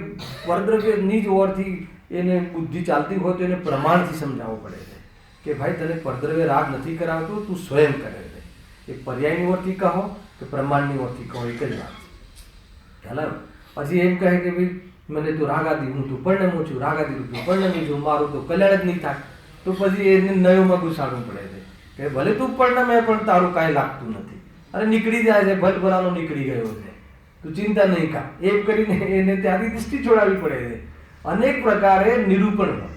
S1: પરદ્રવ્યની જ ઓરથી એને બુદ્ધિ ચાલતી હોય તો એને પ્રમાણથી સમજાવવું પડે છે કે ભાઈ તને પરદ્રવ્ય રાગ નથી કરાવતો, તું સ્વયં કરે છે. એ પર્યાયની ઓરથી કહો કે પ્રમાણની ઓરથી કહો, એક જ વાત. ખ્યાલ? પછી એમ કહે કે ભાઈ મને તો રાગાદી, હું તું પરિણમું છું, રાગાદી તું પરિણમી છું, મારું તો કલ્યાણ જ નહીં થાય. તો પછી એને નયોમાં ઘુસાડવું પડે છે કે ભલે તું પરિણમે પણ તારું કાંઈ લાગતું નથી, અને નીકળી જાય છે, ભલભલાનો નીકળી ગયો છે, તું ચિંતા નહીં કર. એમ કરીને એને ત્યાંથી દૃષ્ટિ છોડાવવી પડે છે. અનેક પ્રકારે નિરૂપણ હોય,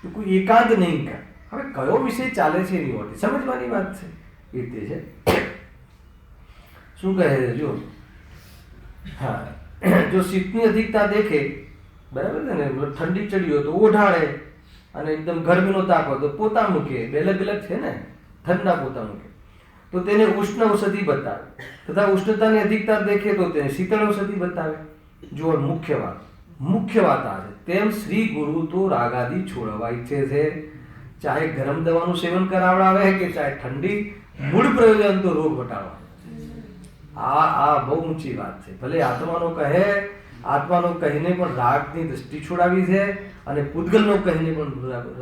S1: તું કોઈ એકાંત નહીં કર. હવે કયો વિષય ચાલે છે એની ઓરથી સમજવાની વાત છે. એ રીતે છે. શું કહે છે? જો હા, જો શીતની અધિકતા દેખે, બરાબર છે ને, ઠંડી ચડી હોય તો ઓઢાડે, અને એકદમ ગરમીનો તાપ હોય તો પોતા મૂકે, બે અલગ અલગ છે ને, ઠંડા પોતા મૂકે તો તેને ઉષ્ણ ઔષધિ બતાવે, તથા ઉષ્ણતાની અધિકતા દેખે તો તેને શીતળ ઔષધિ બતાવે. જો મુખ્ય વાત આ છે. તેમ શ્રી ગુરુ તો રાગાદી છોડવા ઈચ્છે છે, ચાહે ગરમ દવાનું સેવન કરાવડાવે કે ચાહે ઠંડી, મૂળ પ્રયોજન તો રોગ ઘટાડવા. આ બહુ ઊંચી વાત છે. ભલે આત્માનો કહીને પણ રાગની દૃષ્ટિ છોડાવી છે અને પૂતગલનો કહીને પણ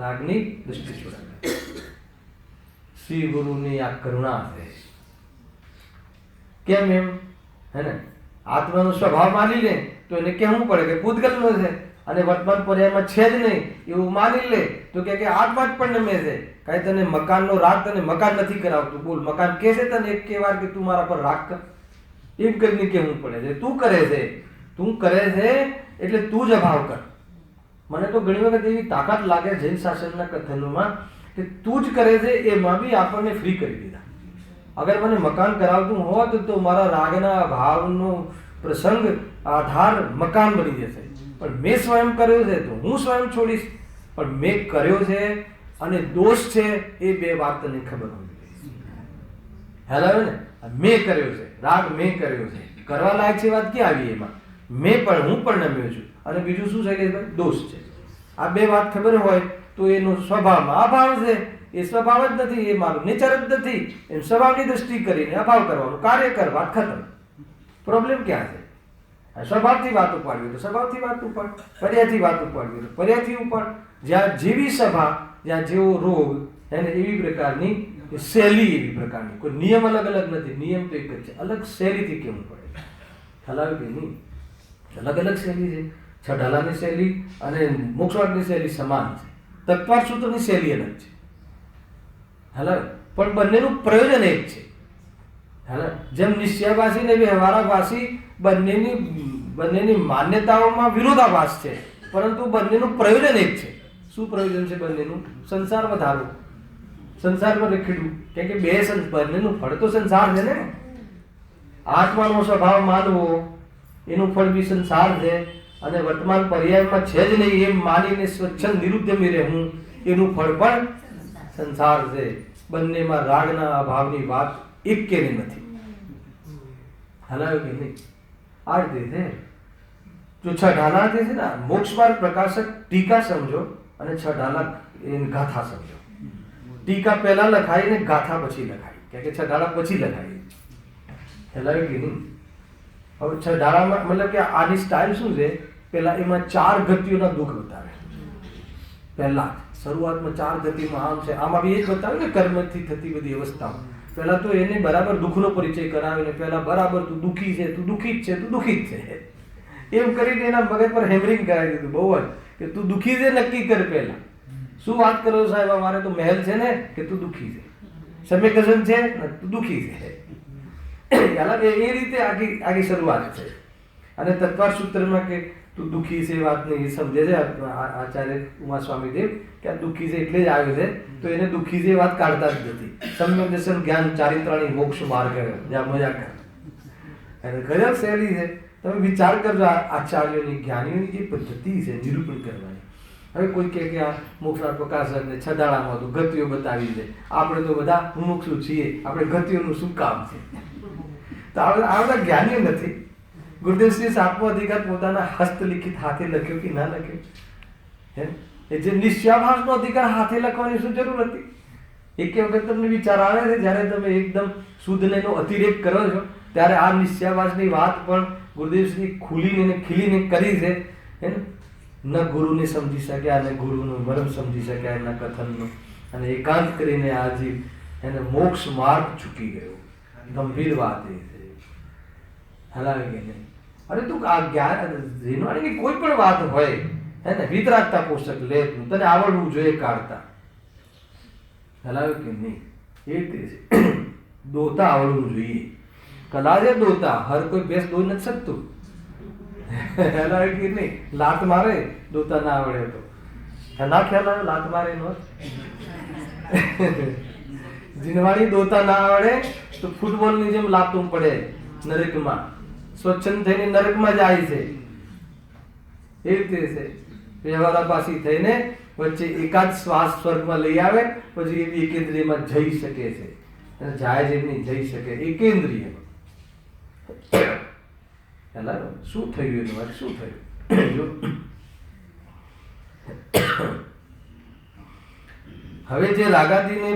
S1: રાગની દૃષ્ટિ છોડાવી. શ્રી ગુરુની આ કરુણા છે. કેમ એમ? હે ને, આત્માનો સ્વભાવ માની લે તો એને કહેવું પડે કે પૂતગલનો છે અને વર્તમાન પર્યાયમાં છે જ નહીં એવું માની લે તો કે આત્મા જ પણ નમે છે. કાંઈ તને મકાનનો રાગ, તને મકાન નથી કરાવતું, બોલ મકાન કે છે તને એક વાર કે તું મારા પર રાગ કર, એમ કરીને કહેવું પડે છે. તું કરે છે એટલે તું જ અભાવ કર. મને તો ઘણી વખત એવી તાકાત લાગે જૈન શાસનના કથનોમાં કે તું જ કરે છે, એમાં બી આપણને ફ્રી કરી દીધા. અગર મને મકાન કરાવતું હોત તો મારા રાગના ભાવનો પ્રસંગ આધાર મકાન બની જશે, પણ મેં સ્વયં કર્યો છે તો હું સ્વયં છોડીશ. પણ મેં કર્યો છે અને દોષ છે એ બે વાત તને ખબર હોવી જોઈએ. હેલો ને, મેં કર્યો છે, રાગ મેં કર્યો છે, કરવા લાયક છે વાત ક્યાં આવી એમાં? હું પણ નમ્યો છું અને બીજું શું છે કે દોષ છે. આ બે વાત ખબર હોય તો એનો સ્વભાવમાં અભાવ છે. એ સ્વભાવ જ નથી, એ મારું નેચર જ નથી. એમ સ્વભાવની દ્રષ્ટિ કરીને અભાવ કરવાનું કાર્ય કર, વાત ખતમ. પ્રોબ્લેમ ક્યાં છે? સ્વભાવથી વાત ઉપાડવી તો સ્વભાવથી વાત ઉપાડ, પર્યાયથી વાત ઉપાડવી તો પર્યાયથી ઉપાડ. જ્યાં જેવી સભા, જ્યાં જેવો રોગ, એને એવી પ્રકારની શૈલી, એવી પ્રકારની કોઈ નિયમ અલગ અલગ નથી. નિયમ તો એક જ છે, અલગ શૈલીથી કેવું પડે. ખ્યાલ કે નહીં? અલગ અલગ શૈલી છે. છઢાલાની શૈલી અને મોક્ષવાદની શૈલી સમાન છે. તત્વાર સૂત્રની શૈલી અલગ છે. હેલો, પણ બંનેનું પ્રયોજન એક છે. હેલો, જેમ નિશ્ચયવાસી ને વ્યવહારવાસી બંનેની માન્યતાઓમાં વિરોધાભાસ છે, પરંતુ બંનેનું પ્રયોજન એક છે. શું પ્રયોજન છે બંનેનું? સંસાર વધારવો, સંસારમાં રખડવું. કેમ કે બંનેનું ફળ તો સંસાર છે ને. આત્માનો સ્વભાવ માનવો એનું ફળ બી સંસાર છે, અને વર્તમાન પર્યાયમાં છે જ નહીં એમ માનીને સ્વચ્છંદ નિરુદ્યમી રહેવું એનું ફળ પણ સંસાર છે. બંનેમાં રાગના અભાવની વાત એક કેની નથી. હલાવ્યું કે નહીં? આ રીતે છે. જો છઢાલા જે છે ને, મોક્ષ માર્ગ પ્રકાશક ટીકા સમજો અને છઢાલા એની ગાથા સમજો. ટીકા પહેલા લખાઈ ને ગાથા પછી લખાઈ, કે છઢાલા પછી લખાઈ. હલાવ્યું કે નહીં? હવે છઢાલામાં મતલબ કે આની સ્ટાઇલ શું છે? પેલા એમાં 4 ગતિઓના દુઃખ બતાવે. પહેલા શરૂઆતમાં 4 ગતિમાં આમ છે, આમાં બી એ જ બતાવે ને કર્મથી થતી બધી અવસ્થાઓ. પહેલા તો એને બરાબર દુઃખનો પરિચય કરાવીને પહેલા બરાબર તું દુઃખી છે, તું દુઃખી જ છે, તું દુઃખી જ છે એમ કરીને એના મગજ પર હેમરિંગ કરાવી દીધું બહુ જ, કે તું દુઃખી છે નક્કી કર. પહેલા શું વાત કરો સાહેબ, અમારે તો મહેલ છે ને કે તું દુઃખી છે, સમય કઝન છે તું દુઃખી છે. એ રીતે આખી શરૂઆત છે. અને તત્વાર સૂત્રમાં કે તું દુઃખી છે વાતને એ સમજે છે આચાર્ય ઉમા સ્વામી દેવ કે આ દુઃખી છે એટલે જ આવ્યો છે, તો એને દુઃખી છે વાત કાઢતા જ નથી. સમ્યક દર્શન, જ્ઞાન, ચારિત્રાણી, મોક્ષ માર્ગ જ્યાં મજા કરે અને ગજબ શૈલી છે. તમે વિચાર કરજો આચાર્યોની, જ્ઞાનીઓની જે પદ્ધતિ છે નિરૂપણ કરવાની. હવે કોઈ કે આ મોક્ષ પ્રકાશક ને છદાળામાં તો ગતિઓ બતાવી છે, આપણે તો બધા મુમુક્ષુ છીએ, આપણે ગતિઓનું શું કામ છે? તો આ બધા જ્ઞાનીઓ નથી. ગુરુદેવશ્રી 7મો અધિકાર પોતાના હસ્તલિખિત હાથે લખ્યો કે ના લખ્યો? એ જે નિશ્ચયાભાસનો અધિકાર હાથે લખવાની શું જરૂર હતી? એક વખત તમને વિચાર આવે છે જ્યારે તમે એકદમ શુદ્ધ એનો અતિરેક કરો છો ત્યારે આ નિશ્ચયાભાસની વાત પણ ગુરુદેવશ્રી ખુલીને ખીલીને કરી છે. ન ગુરુને સમજી શક્યા, ને ગુરુનું મર્મ સમજી શક્યા એમના કથનનો, અને એકાંત કરીને આજે એને મોક્ષ માર્ગ ચૂકી ગયો. ગંભીર વાત એ છે. હલાવે કે નહીં? અરે તું આ જ્ઞાન જીનવાણીની કોઈ પણ વાત હોય હે ને, વિતરાગતા પોષક લે, તું તને આવડવું જોઈએ કાઢતા. હલાવે કે નહીં? એ રીતે છે. દોતા આવડવું જોઈએ. કલા છે દોતા, હર કોઈ બેસ દોઈ નથી શકતું. હલાવે કે નહીં? લાત મારે દોતા ના આવડે તો ના ખ્યાલ આવે? લાત મારે નો જીનવાણી દોતા ના આવડે તો ફૂટબોલની જેમ લાતું પડે નરકમાં, સ્વચ્છંદ થઈને નરકમાં જાય છે. એ રીતે છે. વ્યવહારાભાસી થઈને વચ્ચે એકાદ શ્વાસ સ્વર્ગમાં લઈ આવે, પછી એ એકેન્દ્રિયમાં જઈ શકે છે, અને જાય જ એમની જઈ શકે એકેન્દ્રિયમાં. શું થયું એનું વાત? શું થયું? હવે જે રાગાદીને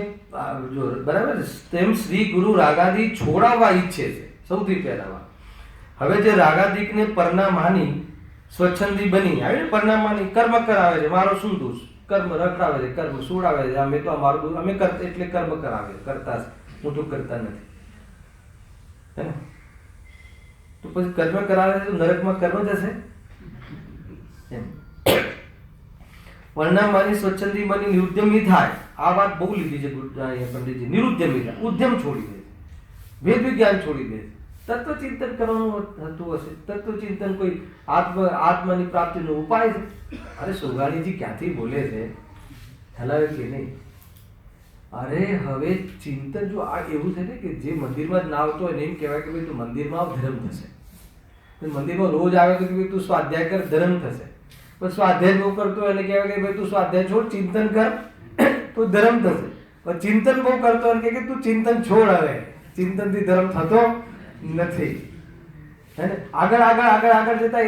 S1: જો બરાબર તેમ શ્રી ગુરુ રાગાદી છોડાવવા ઈચ્છે છે. સૌથી પહેલા વાત, હવે જે રાગાદિકને પરનામાની સ્વચ્છંદી બની આવે ને, પરનામાની કર્મ કરાવે છે, મારો શું દોષ? કર્મ રખડાવે છે, કર્મ સુડાવે છે, અમે તો અમારું અમે કરતા એટલે કર્મ કરાવે કરતા, હું તો કરતા નથી, હે ને? તો પછી કર્મ કરાવે તો નરકમાં કર્મ જશે એમ. પરનામાની સ્વચ્છંદી બની નિરુદ્યમી થાય. આ વાત બહુ લીધી છે પંડિતજી. નિરુદ્યમી થાય, ઉદ્યમ છોડી દે, વેદ વિજ્ઞાન છોડી દે, તત્વચિંતન કરવાનું થતું હશે. તત્વચિંતન કોઈ આત્માની પ્રાપ્તિનો ઉપાય છે? અરે સુગાણીજી ક્યાંથી બોલે છે, હલાવે કે નહીં? અરે હવે ચિંતન જો આ એવું છે ને કે જે મંદિરમાં જ ના આવતો હોય ને એમ કહેવાય કે ભાઈ તું મંદિરમાં આવ, ધર્મ થશે. મંદિરમાં રોજ આવે તો કે ભાઈ તું સ્વાધ્યાય કર, ધર્મ થશે. પણ સ્વાધ્યાય બહુ કરતો હોય એને કહેવાય કે ભાઈ તું સ્વાધ્યાય છોડ, ચિંતન કર તો ધર્મ થશે. પણ ચિંતન બહુ કરતો હોય કે તું ચિંતન છોડ, હવે ચિંતનથી ધર્મ થતો નથી. હે ને? આગળ આગળ આગળ આગળ જતા એ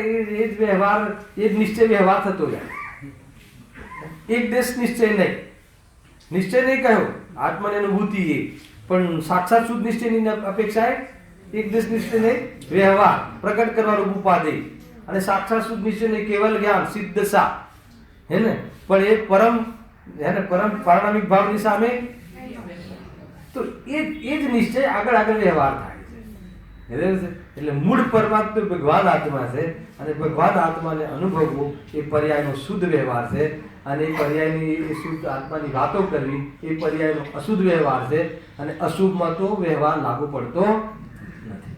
S1: જ વ્યવહાર, એ જ નિશ્ચય વ્યવહાર થતો જાય. એક દેશ નિશ્ચય નહીં, નિશ્ચય નહીં કહ્યો, આત્માની અનુભૂતિ એ, પણ સાક્ષાત શુદ્ધ નિશ્ચયની અપેક્ષાએ એક દેશ નિશ્ચય નહીં, વ્યવહાર પ્રકટ કરવાનું ઉપાધિ, અને સાક્ષાત શુદ્ધ નિશ્ચય નહીં, કેવલ જ્ઞાન સિદ્ધ સા, હે ને? પણ એ પરમ, હે ને, પરમ પારણામિક ભાવની સામે તો એ જ નિશ્ચય આગળ આગળ વ્યવહાર થાય છે. એટલે મૂળ પરમાત્મા ભગવાન આત્મા છે, અને ભગવાન આત્માને અનુભવવું એ પર્યાયનો શુદ્ધ વ્યવહાર છે, અને એ પર્યાયની એ શુદ્ધ આત્માની વાતો કરવી એ પર્યાયનો અશુદ્ધ વ્યવહાર છે, અને અશુભમાં તો વ્યવહાર લાગુ પડતો નથી.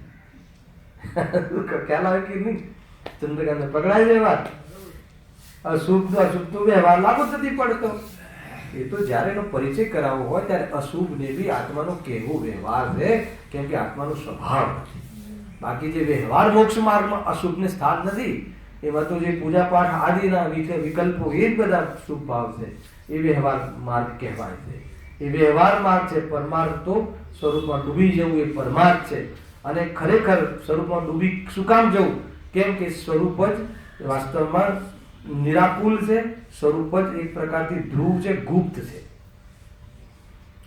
S1: ખ્યાલ આવે કે નહીં? ચંદ્રકાંત પકડાય વ્યવહાર, અશુભ તો વ્યવહાર લાગુ જ નથી પડતો. એ તો જ્યારે એનો પરિચય કરાવવો હોય ત્યારે અશુભને બી આત્માનો કહેવો વ્યવહાર છે, કેમ કે આત્માનો સ્વભાવ નથી. બાકી જે વ્યવહાર મોક્ષ માર્ગમાં અશુભને સ્થાન નથી, એમાં તો જે પૂજા પાઠ આદિના વિકલ્પો એ જ બધા શુભ ભાવ છે, એ વ્યવહાર માર્ગ કહેવાય છે. એ વ્યવહાર માર્ગ છે. પરમાર્થ તો સ્વરૂપમાં ડૂબી જવું એ પરમાર્થ છે. અને ખરેખર સ્વરૂપમાં ડૂબી શું કામ જવું? કેમ કે સ્વરૂપ જ વાસ્તવમાં નિરાકુલ છે, સ્વરૂપ જ એક પ્રકારથી ધ્રુવ છે, ગુપ્ત છે.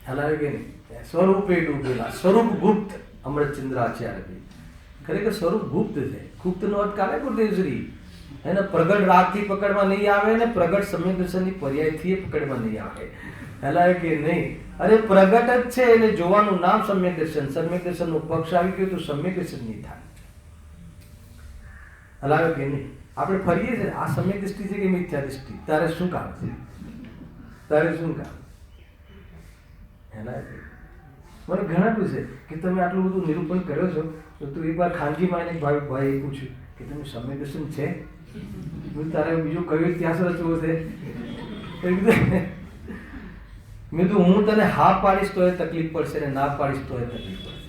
S1: હલાવે કે નહીં? સ્વરૂપે ડૂબેલા, સ્વરૂપ ગુપ્ત. અમૃતચંદ્રાચાર્ય ખરેખર સ્વરૂપ ગુપ્ત છે. ગુપ્તનો અર્થ કાલે ગુરુદેવશ્રી એને પ્રગટ રાગથી પકડમાં નહીં આવે, ને પ્રગટ સમ્યક દર્શનની પર્યાયથી પકડમાં નહીં આવે. હલાવે કે નહીં? અરે પ્રગટ જ છે, એને જોવાનું નામ સમ્યક દર્શન. સમ્યક દર્શનનો પક્ષ આવી ગયો તો સમ્યક દર્શન નહીં થાય. હલાવે કે નહીં? આપણે ફરીએ છીએ, આ સમ્યક દૃષ્ટિ છે કે મિથ્યા દૃષ્ટિ? તારે શું કામ છે? તારે શું કામ? એના મને ઘણા પૂછે કે તમે આટલું બધું નિરૂપણ કર્યો છો, તો તું એકવાર ખાનગીમાં એને ભાઈ પૂછ્યું કે તમે સમ્યક દર્શન છે? તારે બીજું કયું ઇતિહાસ રચવો છે? મેં તો હું તને હા પાડીશ તો એ તકલીફ પડશે, ને ના પાડીશ તો એ તકલીફ પડશે.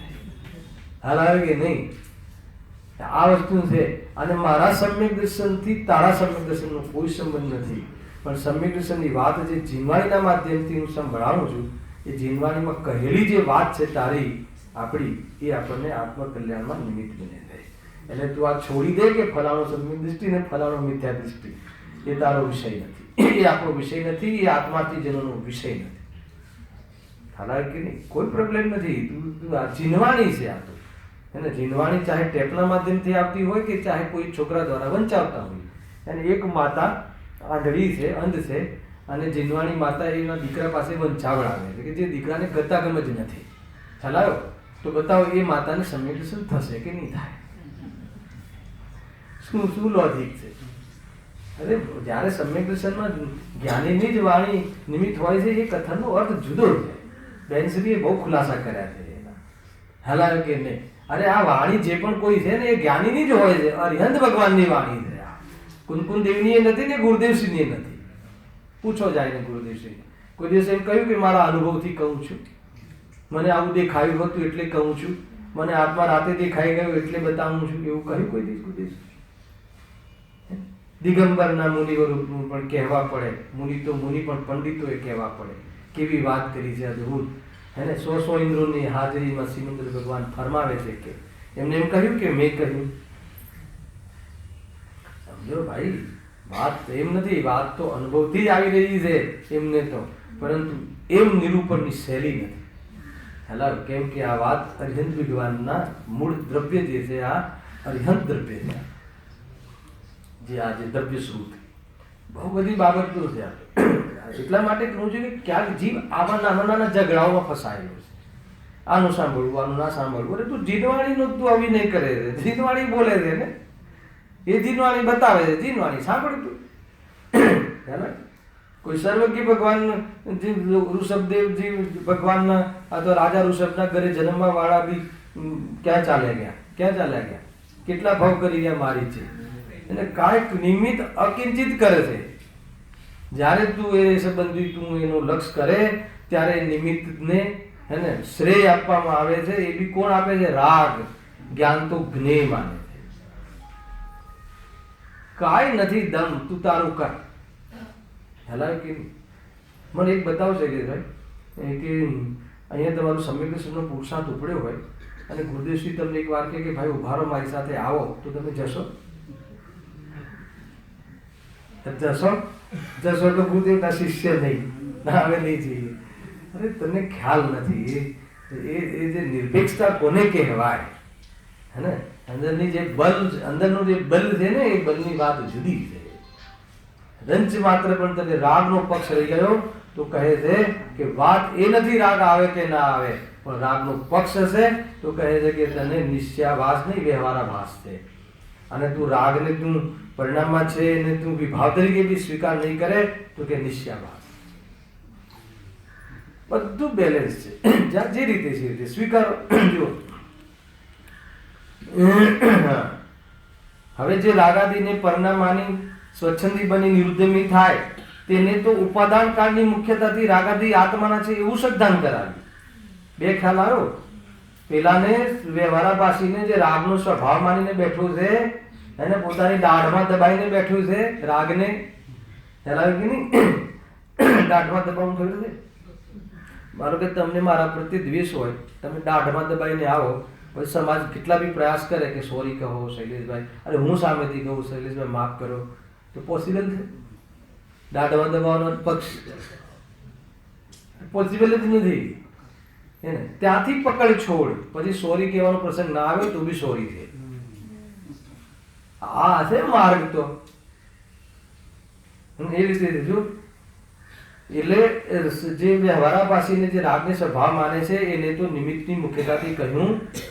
S1: હાલ આવે કે નહીં? આ વસ્તુ છે. અને મારા સમ્યક દર્શનથી તારા સમ્યક દર્શનનો કોઈ સંબંધ નથી, પણ સમ્યક દર્શનની વાત જે જીનવાણીના માધ્યમથી હું સંભળાવું છું, એ જીનવાણીમાં કહેલી જે વાત છે તારી આપણી, એ આપણને આત્મકલ્યાણમાં નિમિત્ત બને છે. એટલે તું આ છોડી દે કે ફલાણો સમ્યક દૃષ્ટિ ને ફલાણો મિથ્યા દૃષ્ટિ, એ તારો વિષય નથી, એ આપણો વિષય નથી, એ આત્માથી જેનો વિષય નથી. હાલાય કે નહીં? કોઈ પ્રોબ્લેમ નથી. તું આ જીનવાણી છે. આ તો એને જીનવાણી ચાહે ટેપના માધ્યમથી આવતી હોય કે ચાહે કોઈ છોકરા દ્વારા વંચાવતા હોય. અને એક માતા આંધળી છે, અંધ છે, અને જીનવાણી માતા એના દીકરા પાસે વંચાવડાવે છે કે જે દીકરાને ગતાગમ જ નથી. ચલાવો તો બતાવો એ માતાને સમ્યક દર્શન થશે કે નહીં થાય? શું લોજિક છે? અરે જ્યારે સમ્યક દર્શનમાં જ્ઞાનીની જ વાણી નિમિત્ત હોય છે, એ કથનનો અર્થ જુદો છે. બેનશ્રીએ બહુ ખુલાસા કર્યા છે એના. હલાવે કે નહીં? અરે આ વાણી જે પણ કોઈ છે ને એ જ્ઞાનીની જ હોય છે. અરિહંત ભગવાનની વાણી છે. આ કુનકુન દેવની એ નથી ને ગુરુદેવશ્રીની એ નથી. પૂછો જાય ને ગુરુદેવશ્રીને. કોઈ દિવસ એમ કહ્યું કે મારા અનુભવથી કહું છું, મને આવું દેખાયું હતું એટલે કહું છું, મને આત્મા રાતે દેખાઈ ગયો એટલે બતાવું છું, એવું કહ્યું કોઈ દિવસ ગુરુદેવશ્રી? દિગંબરના મુનિવરો પણ કહેવા પડે, મુનિ તો મુનિ પણ પંડિતોએ કહેવા પડે. કેવી વાત કરી છે અદ્ભુત. એને 100 ઇન્દ્રોની હાજરીમાં શ્રીમંદર ભગવાન ફરમાવે છે કે એમને એમ કહ્યું કે મેં કહ્યું. સમજો ભાઈ, વાત એમ નથી, વાત તો અનુભવથી જ આવી રહી છે એમને તો, પરંતુ એમ નિરૂપણની શૈલી નથી. હેલા, કેમ કે આ વાત અરિહંત ભગવાનના મૂળ દ્રવ્ય જે છે, આ અરિહંત દ્રવ્ય છે, જે આ જે દ્રવ્ય સ્વરૂપ બહુ બધી બાબતો છે. એટલા માટે કહું છું કે ક્યાંક જીવ આવા નાના નાના ઝઘડાઓમાં ફસાયેલો છે. આનું સાંભળવું, આનું ના સાંભળવું. અરે તું જીનવાણીનું તું આવી નહીં કરે છે, જીનવાણી બોલે છે ને, એ જીનવાણી બતાવે છે, જીનવાણી સાંભળ તું. કોઈ સર્વજ્ઞ ભગવાન ઋષભદેવજી ભગવાનના અથવા રાજા ઋષભના ઘરે જન્મવા વાળા બી ક્યાં ચાલ્યા ગયા, કેટલા ભાવ કરી ગયા મારી છે. એને કાંઈક નિમિત્ત અકિંચિત કરે છે. જ્યારે તું એ સંબંધી તું એનું લક્ષ કરે ત્યારે નિમિત્તને એને શ્રેય આપવામાં આવે છે. એ બી કોણ આપે છે? રાગ. જ્ઞાન તો જ્ઞેય માને છે. કાંઈ નથી દમ, તું તારું કર. હેલા કે મને એક બતાવશે કે ભાઈ કે અહીંયા તમારું સમ્યક દર્શનનો પુરુષાર્થ ઉપડ્યો હોય અને ગુરુદેવશ્રી તમને એક વાર કહે કે ભાઈ ઉભા રહો, મારી સાથે આવો, તો તમે જશો? જશો તો ગુરુદેવના શિષ્ય નહીં, ના હવે નહીં જઈએ. અરે તમને ખ્યાલ નથી એ જે નિરપેક્ષતા કોને કહેવાય? હે ને, અંદરની જે બલ, અંદરનું જે બલ છે ને, એ બલની વાત જુદી છે. રંચ માત્ર પણ તને રાગનો પક્ષ રહી ગયો તો કહે છે કે વાત એ નથી રાગ આવે કે ના આવે, પણ રાગનો પક્ષ હશે તો કહે છે કે તને નિશ્ચયાભાસ નહીં, વ્યવહારાભાસ છે. અને તું રાગને તું પરિણામમાં છે અને તું વિભાવ તરીકે બી સ્વીકાર નહીં કરે તો કે નિશ્ચયાભાસ. બધું બેલેન્સ છે, જ્યાં જે રીતે છે રીતે સ્વીકારો. જો હવે જે રાગાદીને પરિણામાની સ્વચ્છંદી બની નિરુદ્ધમી થાય તેને તો ઉપાદાન કાળની મુખ્યતાથી રાગાદી આત્માના છે એવું સદ્ધાન કરાવ્યું. બે ખ્યાલ આવ્યો. પેલાને વ્યવહારાભાસીને જે રાગનો સ્વભાવ માનીને બેઠો છે, એને પોતાની દાઢમાં દબાઈને બેઠું છે, રાગને હેલાવ્યું કે નહીં, દાઢમાં દબાવવું થયું છે. મારો કે તમને મારા પ્રત્યે દ્વેષ હોય, તમે દાઢમાં દબાઈને આવો, પછી સમાજ કેટલા બી પ્રયાસ કરે કે સોરી કહો શૈલેષભાઈ, અરે હું સામેથી કહું શૈલેષભાઈ માફ કરો, તો પોસિબલ છે? દાઢમાં દબાવવાનો પક્ષ પોસિબલ જ નથી. એને ત્યાંથી પકડ છોડ, પછી સોરી કહેવાનો પ્રસંગ ના આવ્યો તો બી સોરી છે. આ છે માર્ગ. તો એ રીતે જો એટલે જે વ્યવહારાભાસીને જે રાગને સ્વભાવ માને છે એને તો નિમિત્તની મુખ્યતાથી કહ્યું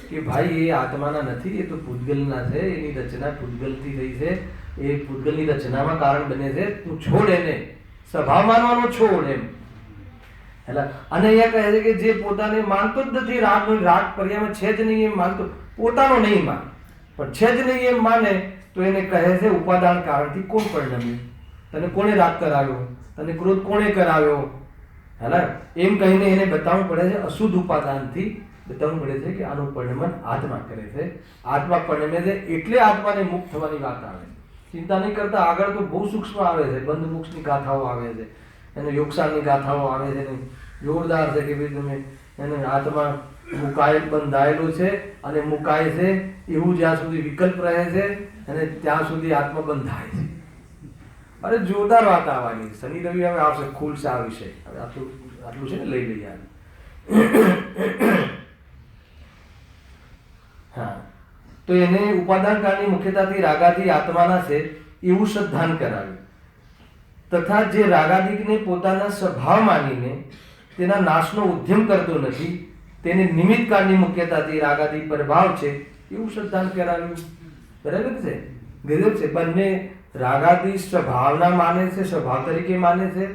S1: કે ભાઈ એ આત્માના નથી, એ તો પૂતગલના છે, એની રચના પૂતગલથી થઈ છે, એ પૂતગલની રચનામાં કારણ બને છે, તું છોડ એને, સ્વભાવ માનવાનો છોડ એમ. એટલે અને અહીંયા કહે છે કે જે પોતાને માનતો જ નથી, રાગ પર્યામાં છે જ નહીં એમ માનતો, પોતાનો નહીં માને પણ છે જ નહીં એમ માને, તો એને કહે છે ઉપાદાન કારણથી કોણ પરિણમ્યું, તને કોણે રાગ કરાવ્યો, તને ક્રોધ કોણે કરાવ્યો. હેલા એમ કહીને એને બતાવવું પડે છે, અશુદ્ધ ઉપાદાનથી બતાવવું પડે છે કે આનું પરિણમન આત્મા કરે છે. આત્મા પરિણમે છે એટલે આત્માને મુક્ત થવાની વાત આવે છે. ચિંતા નહીં કરતા, આગળ તો બહુ સૂક્ષ્મ આવે છે, બંધ મોક્ષની ગાથાઓ આવે છે, એને યોગસારની ગાથાઓ આવે છે, જોરદાર છે કે ભાઈ તમે એને આત્મા મુકાયેલ બંધાયેલો છે અને મુકાય છે એવું જ્યાં સુધી વિકલ્પ રહે છે અને ત્યાં સુધી આત્મા બંધાય છે. અરે જોરદાર વાત આવવાની. શનિ રવિ હવે આવશે, ખુલશે આ વિષય. હવે આટલું છે ને, લઈ લઈએ. હા, તો એને ઉપાદાન કાળની મુખ્યતાથી રાગાદી આત્માના છે એવું સદ્ધાન કરાવ્યું. તથા જે રાગાદિકને પોતાના સ્વભાવ માનીને તેના નાશનો ઉદ્યમ કરતો નથી, તેને નિમિત્ત કાળની મુખ્યતાથી રાગાદી પ્રભાવ છે એવું સદ્ધાન કરાવ્યું. બરાબર છે, ગજબ છે. બંને રાગાદી સ્વભાવના માને છે, સ્વભાવ તરીકે માને છે,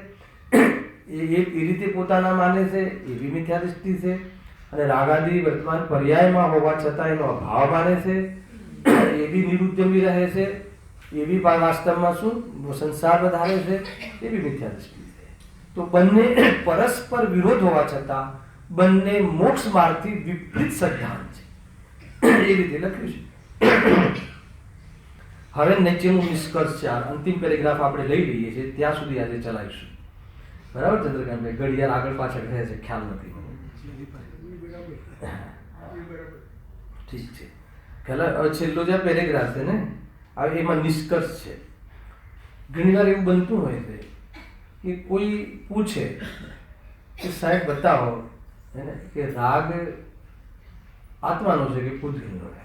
S1: એ રીતે પોતાના માને છે, એવી મિથ્યા દૃષ્ટિ છે. અને રાગાદી વર્તમાન પર્યાયમાં હોવા છતાં એનો અભાવ માને છે, એ બી નિરુદ્યમી રહે છે, એ બી વાસ્તવમાં શું સંસાર વધારે છે, એ બી મિથ્યા દૃષ્ટિ છે. તો બંને પરસ્પર વિરોધ હોવા છતાં બંને મોક્ષ માર્ગથી વિપરીત સિદ્ધાંત છે, એ રીતે લખ્યું છે. હવે નીચેનું નિષ્કર્ષ છે, અંતિમ પેરેગ્રાફ આપણે લઈ લઈએ છીએ, ત્યાં સુધી આજે ચલાવીશું. બરાબર ચંદ્રકાંતભાઈ? ઘડિયાળ આગળ પાછળ રહે છે, ખ્યાલ નથી. ઠીક છે. પહેલા છેલ્લો જે પેરેગ્રાફ છે ને, હવે એમાં નિષ્કર્ષ છે. ઘણી વાર એવું બનતું હોય છે કે કોઈ પૂછે કે સાહેબ બતાવો એને કે રાગ આત્માનો છે કે પૂતગલનો છે,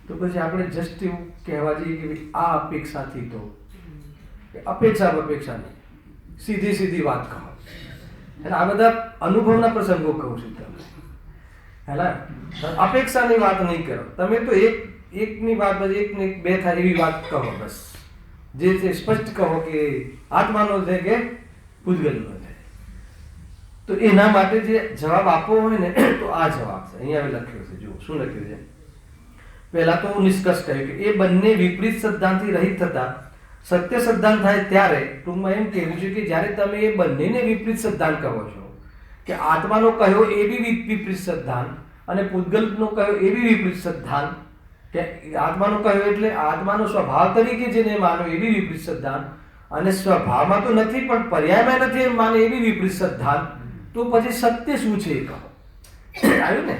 S1: તો પછી આપણે જસ્ટ એવું કહેવા જઈએ કે ભાઈ આ અપેક્ષાથી, તો અપેક્ષા નહીં, સીધી વાત કહો. અને આ બધા અનુભવના પ્રસંગો કહું છું તમને. હેલા, અપેક્ષાની વાત નહીં કરો તમે, તો એકની વાત પછી એક ને બે થાય એવી વાત કહો. બસ જે છે સ્પષ્ટ કહો કે આત્માનો છે કે પૂતગલનો છે. તો એના માટે જે જવાબ આપવો હોય ને, તો આ જવાબ છે. અહીંયા લખ્યું છે, જુઓ શું લખ્યું છે. પહેલા તો હું નિષ્કર્ષ કહ્યું કે એ બંને વિપરીત સિદ્ધાંતથી રહિત થતા સત્ય સિદ્ધાંત થાય ત્યારે, ટૂંકમાં એમ કહેવું છે કે જ્યારે તમે એ બંનેને વિપરીત સિદ્ધાંત કહો છો, કે આત્માનો કહ્યો એ બી વિપરીત સિદ્ધાંત અને પૂતગલનો કહ્યો એ બી વિપરીત સિદ્ધાંત, કે આત્માનો કહ્યો એટલે આત્માનો સ્વભાવ તરીકે જેને માનો એ બી વિપરીત સિદ્ધાંત, અને સ્વભાવમાં તો નથી પણ પર્યાયમાં નથી એમ માને એ બી વિપરીત સિદ્ધાંત, તો પછી સત્ય શું છે એ કહો. આવ્યું ને?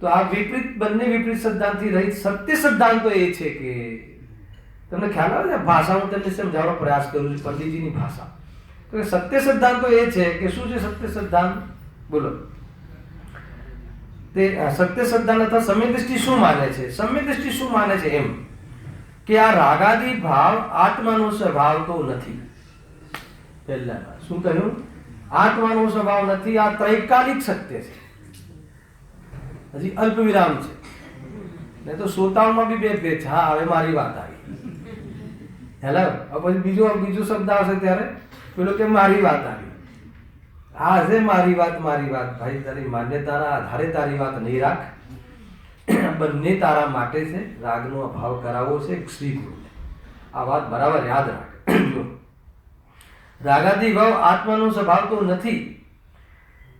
S1: તો આ બંને વિપરીત સિદ્ધાંતથી રહિત સત્ય સિદ્ધાંત તો એ છે કે, તમને ખ્યાલ આવે છે? ભાષા હું તમને સમજાવવાનો પ્રયાસ કરું છું, પંડિતજીની ભાષા. તો સત્ય સિદ્ધાંત તો એ છે કે શું છે સત્ય સિદ્ધાંત? બોલો. તે સત્ય સિદ્ધાંત અથવા સમ્યક દ્રષ્ટિ શું માને છે? સમ્યક દ્રષ્ટિ શું માને છે? એમ કે આ રાગાદી ભાવ આત્માનો સ્વભાવ તો નથી. પહેલા શું કહ્યું? આત્માનો સ્વભાવ નથી. આ ત્રૈકાલિક સત્ય છે, હજી અલ્પ વિરામ છે. નહીં તો શ્રોતાઓમાં બી બે ભેદ છે. હા, હવે મારી વાત આવી. હેલો, પછી બીજો શબ્દ આવશે ત્યારે પેલો કે મારી વાત આવી. આ છે મારી વાત. ભાઈ, તારી માન્યતાના આધારે તારી વાત નહીં રાખ. બંને તારા માટે છે. રાગનો અભાવ કરાવવો છે શ્રી ગુરુ. આ વાત બરાબર યાદ રાખ. રાગાદી ભાવ આત્માનો સ્વભાવ તો નથી,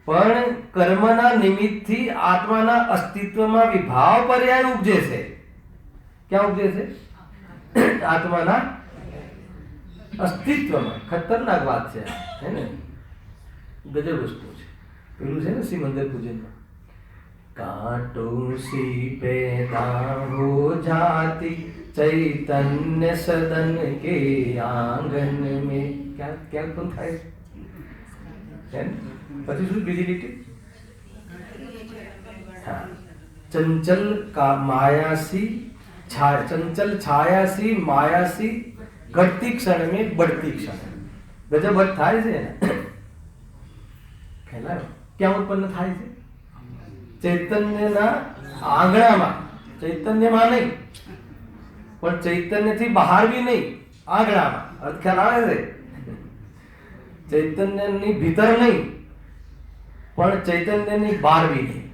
S1: પણ કર્મના નિમિત્તથી આત્માના અસ્તિત્વમાં વિભાવ પર્યાય ઉપજે છે. ક્યાં ઉપજે છે? આત્માના અસ્તિત્વમાં. ખતરનાક વાત છે, હે ને? ગજબ વસ્તુ છે. પેલું છે ને સિમંદર પૂજનમાં, कांटों सी पैदा हो जाती चैतन्य सदन के आंगन में. क्या तुम થાય પછી શું બીજી લીટી? હા, चंचल का मायासी छाया, चंचल छायासी मायासी घटती क्षण में बढ़ती क्षण. गजब થાય છે ને? ખ્યાલ ક્યાં ઉત્પન્ન થાય છે? ચૈતન્યના આંગણામાં. ચૈતન્યમાં નહીં, પણ ચૈતન્યથી બહાર બી નહીં, આંગણામાં. અર્થ ખ્યાલ આવે છે? ચૈતન્યની ભીતર નહીં, પણ ચૈતન્યની બહાર બી નહીં,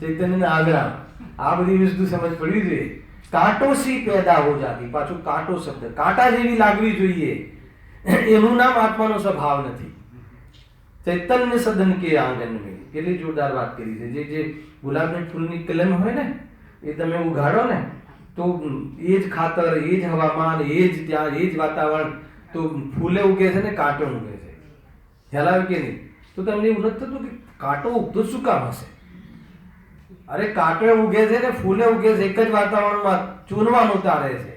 S1: ચૈતન્યના આંગણામાં. આ બધી વસ્તુ સમજ પડવી જોઈએ. કાંટો સી પેદા હો જાતી. પાછું કાંટો શબ્દ, કાંટા જેવી લાગવી જોઈએ. એનું નામ આત્માનો સ્વભાવ નથી. ચૈતન્ય સદન કે આંગન में. કેટલી જોરદાર વાત કરી છે. જે ગુલાબની ફૂલની કલમ હોય ને, એ તમે ઉગાડો ને, તો એ જ ખાતર, એ જ હવામાન, એ જ ત્યાં, એ જ વાતાવરણ, તો ફૂલે ઉગે છે ને કાંટો ઉગે છે. ખ્યાલ આવે કે નહીં? તો તમને એવું નથી થતું કે કાંટો ઉગતો શું કામ હશે? અરે કાંટો ઉગે છે ને ફૂલે ઉગે છે એક જ વાતાવરણમાં. ચૂનવાનું તારે છે,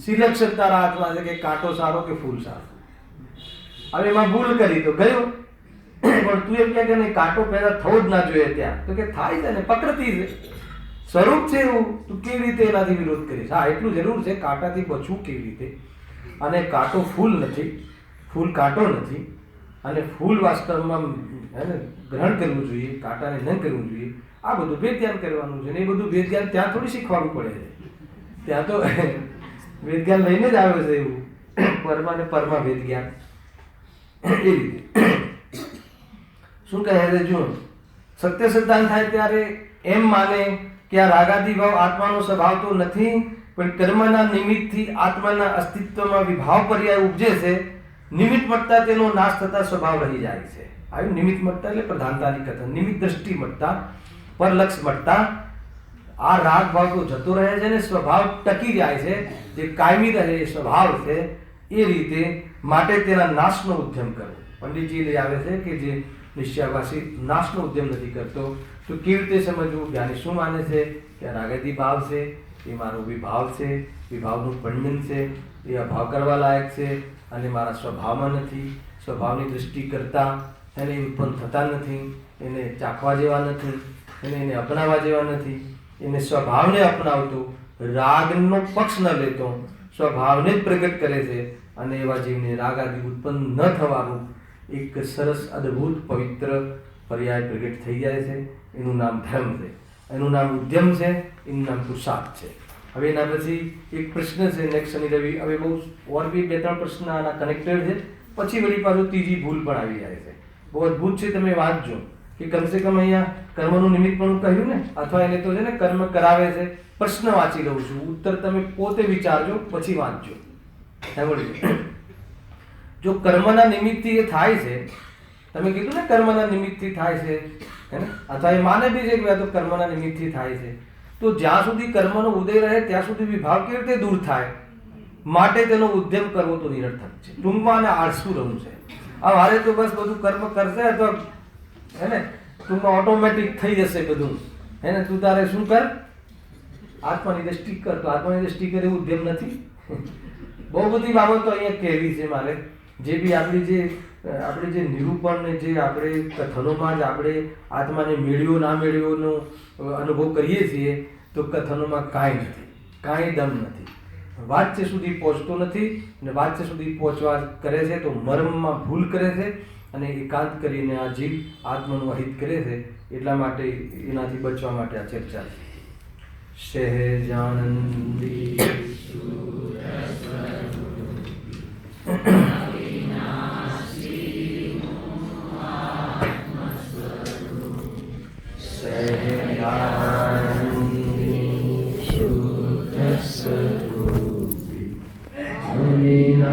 S1: સિલેક્શન તારા હાથમાં છે કે કાંટો સારો કે ફૂલ સારું. હવે એમાં ભૂલ કરી તો ગયો, પણ તું એમ કે નહીં કાંટો પેદા થવો જ ના જોઈએ ત્યાં. તો કે થાય છે ને, પ્રકૃતિ છે, સ્વરૂપ છે એવું. તું કેવી રીતે એનાથી વિરોધ કરીશ? હા, એટલું જરૂર છે કાંટાથી બચવું કેવી રીતે. અને કાંટો ફૂલ નથી, ફૂલ કાંટો નથી. અને ફૂલ વાસ્તવમાં ગ્રહણ કરવું જોઈએ, કાંટાને ન કરવું જોઈએ. આ બધું વેદ જ્ઞાન કરવાનું છે. ને એ બધું વેદ જ્ઞાન ત્યાં થોડી શીખવાનું પડે છે. ત્યાં તો વેદ જ્ઞાન લઈને જ આવે છે એવું. પરમાં ને પરમાં વેદ જ્ઞાન એ રીતે. શું કહે છે? જો સત્ય સિદ્ધાંત થાય ત્યારે એમ માને કે આ રાગાદી ભાવ આત્માનો સ્વભાવ તો નથી, પણ કર્મના નિમિત્તથી આત્માના અસ્તિત્વમાં વિભાવ પર્યાય ઉપજે છે. નિમિત્ત મળતા તેનો નાશ થતા સ્વભાવ રહી જાય છે. આવ્યું? નિમિત્ત મળતા એટલે પ્રધાનતાની કથન. નિમિત્ત દ્રષ્ટિ મળતા, પરલક્ષ મળતા આ રાગ ભાવ તો જતો રહે છે ને સ્વભાવ ટકી જાય છે, જે કાયમી રહે એ સ્વભાવ છે. એ રીતે માટે તેના નાશનો ઉદ્યમ કરવો. પંડિતજી લઈ આવે છે કે જે નિશ્ચયવાસી નાશનો ઉદ્યમ નથી કરતો, તો કેવી રીતે સમજવું? જ્ઞાની શું માને છે કે રાગાદી ભાવ છે, એ મારો વિભાવ છે, વિભાવનું પંડન છે, એ અભાવ કરવા લાયક છે અને મારા સ્વભાવમાં નથી. સ્વભાવની દૃષ્ટિ કરતા એને ઉત્પન્ન થતા નથી, એને ચાખવા જેવા નથી, એને અપનાવવા જેવા નથી. એને સ્વભાવને અપનાવતો, રાગનો પક્ષ ન લેતો, સ્વભાવને જ પ્રગટ કરે છે અને એવા જીવને રાગ આદિ ઉત્પન્ન ન થવાનું એક સરસ અદ્ભુત પવિત્ર પર્યાય પ્રગટ થઈ જાય છે. એનું નામ ધર્મ છે, એનું નામ ઉદ્યમ છે, એનું નામ પુરુષાર્થ છે. હવે એના પછી એક પ્રશ્ન છે નેક્સ્ટ શનિ રવિ. હવે બહુ ઓર બી 2-3 પ્રશ્ન આના કનેક્ટેડ છે, પછી વળી પાછું ત્રીજી ભૂલ પણ આવી જાય છે. બહુ અદ્ભુત છે, તમે વાંચજો કે કમસે કમ અહીંયા કર્મનું નિમિત્ત પણ કહ્યું ને, અથવા એને તો છે ને કર્મ કરાવે છે. પ્રશ્ન વાંચી લઉં છું, ઉત્તર તમે પોતે વિચારજો પછી વાંચજો. જો કર્મના નિમિત્તથી એ થાય છે, તમે કીધું ને કર્મના નિમિત્તથી થાય છે, હે ને, અથવા એ માને બી છે કે આ તો કર્મના નિમિત્તથી થાય છે, તો જ્યાં સુધી કર્મનો ઉદય રહે ત્યાં સુધી વિભાવ કેવી રીતે દૂર થાય? માટે તેનો ઉદ્યમ કરવો તો નિરર્થક છે. ટૂંકમાં અને આળસુ રહું છે. આ મારે તો બસ બધું કર્મ કરશે અથવા હે ને ટૂંકમાં ઓટોમેટિક થઈ જશે બધું, હે ને, તું તારે શું કર? આત્માની દ્રષ્ટિ કર. તો આત્માની દ્રષ્ટિ કરે એવું ઉદ્યમ નથી. બહુ બધી બાબતો અહીંયા કહેવી છે મારે. જે બી આપણે જે નિરૂપણ ને જે આપણે કથનોમાં જ આપણે આત્માને મેળવ્યો ના મેળવ્યોનો અનુભવ કરીએ છીએ, તો કથનોમાં કાંઈ નથી, કાંઈ દમ નથી. વાચ્ય સુધી પહોંચતો નથી અને વાચ્ય સુધી પહોંચવા કરે છે તો મર્મમાં ભૂલ કરે છે અને એકાંત કરીને આ જીવ આત્માનું અહિત કરે છે. એટલા માટે એનાથી બચવા માટે આ ચર્ચા છે. સહેજાનંદી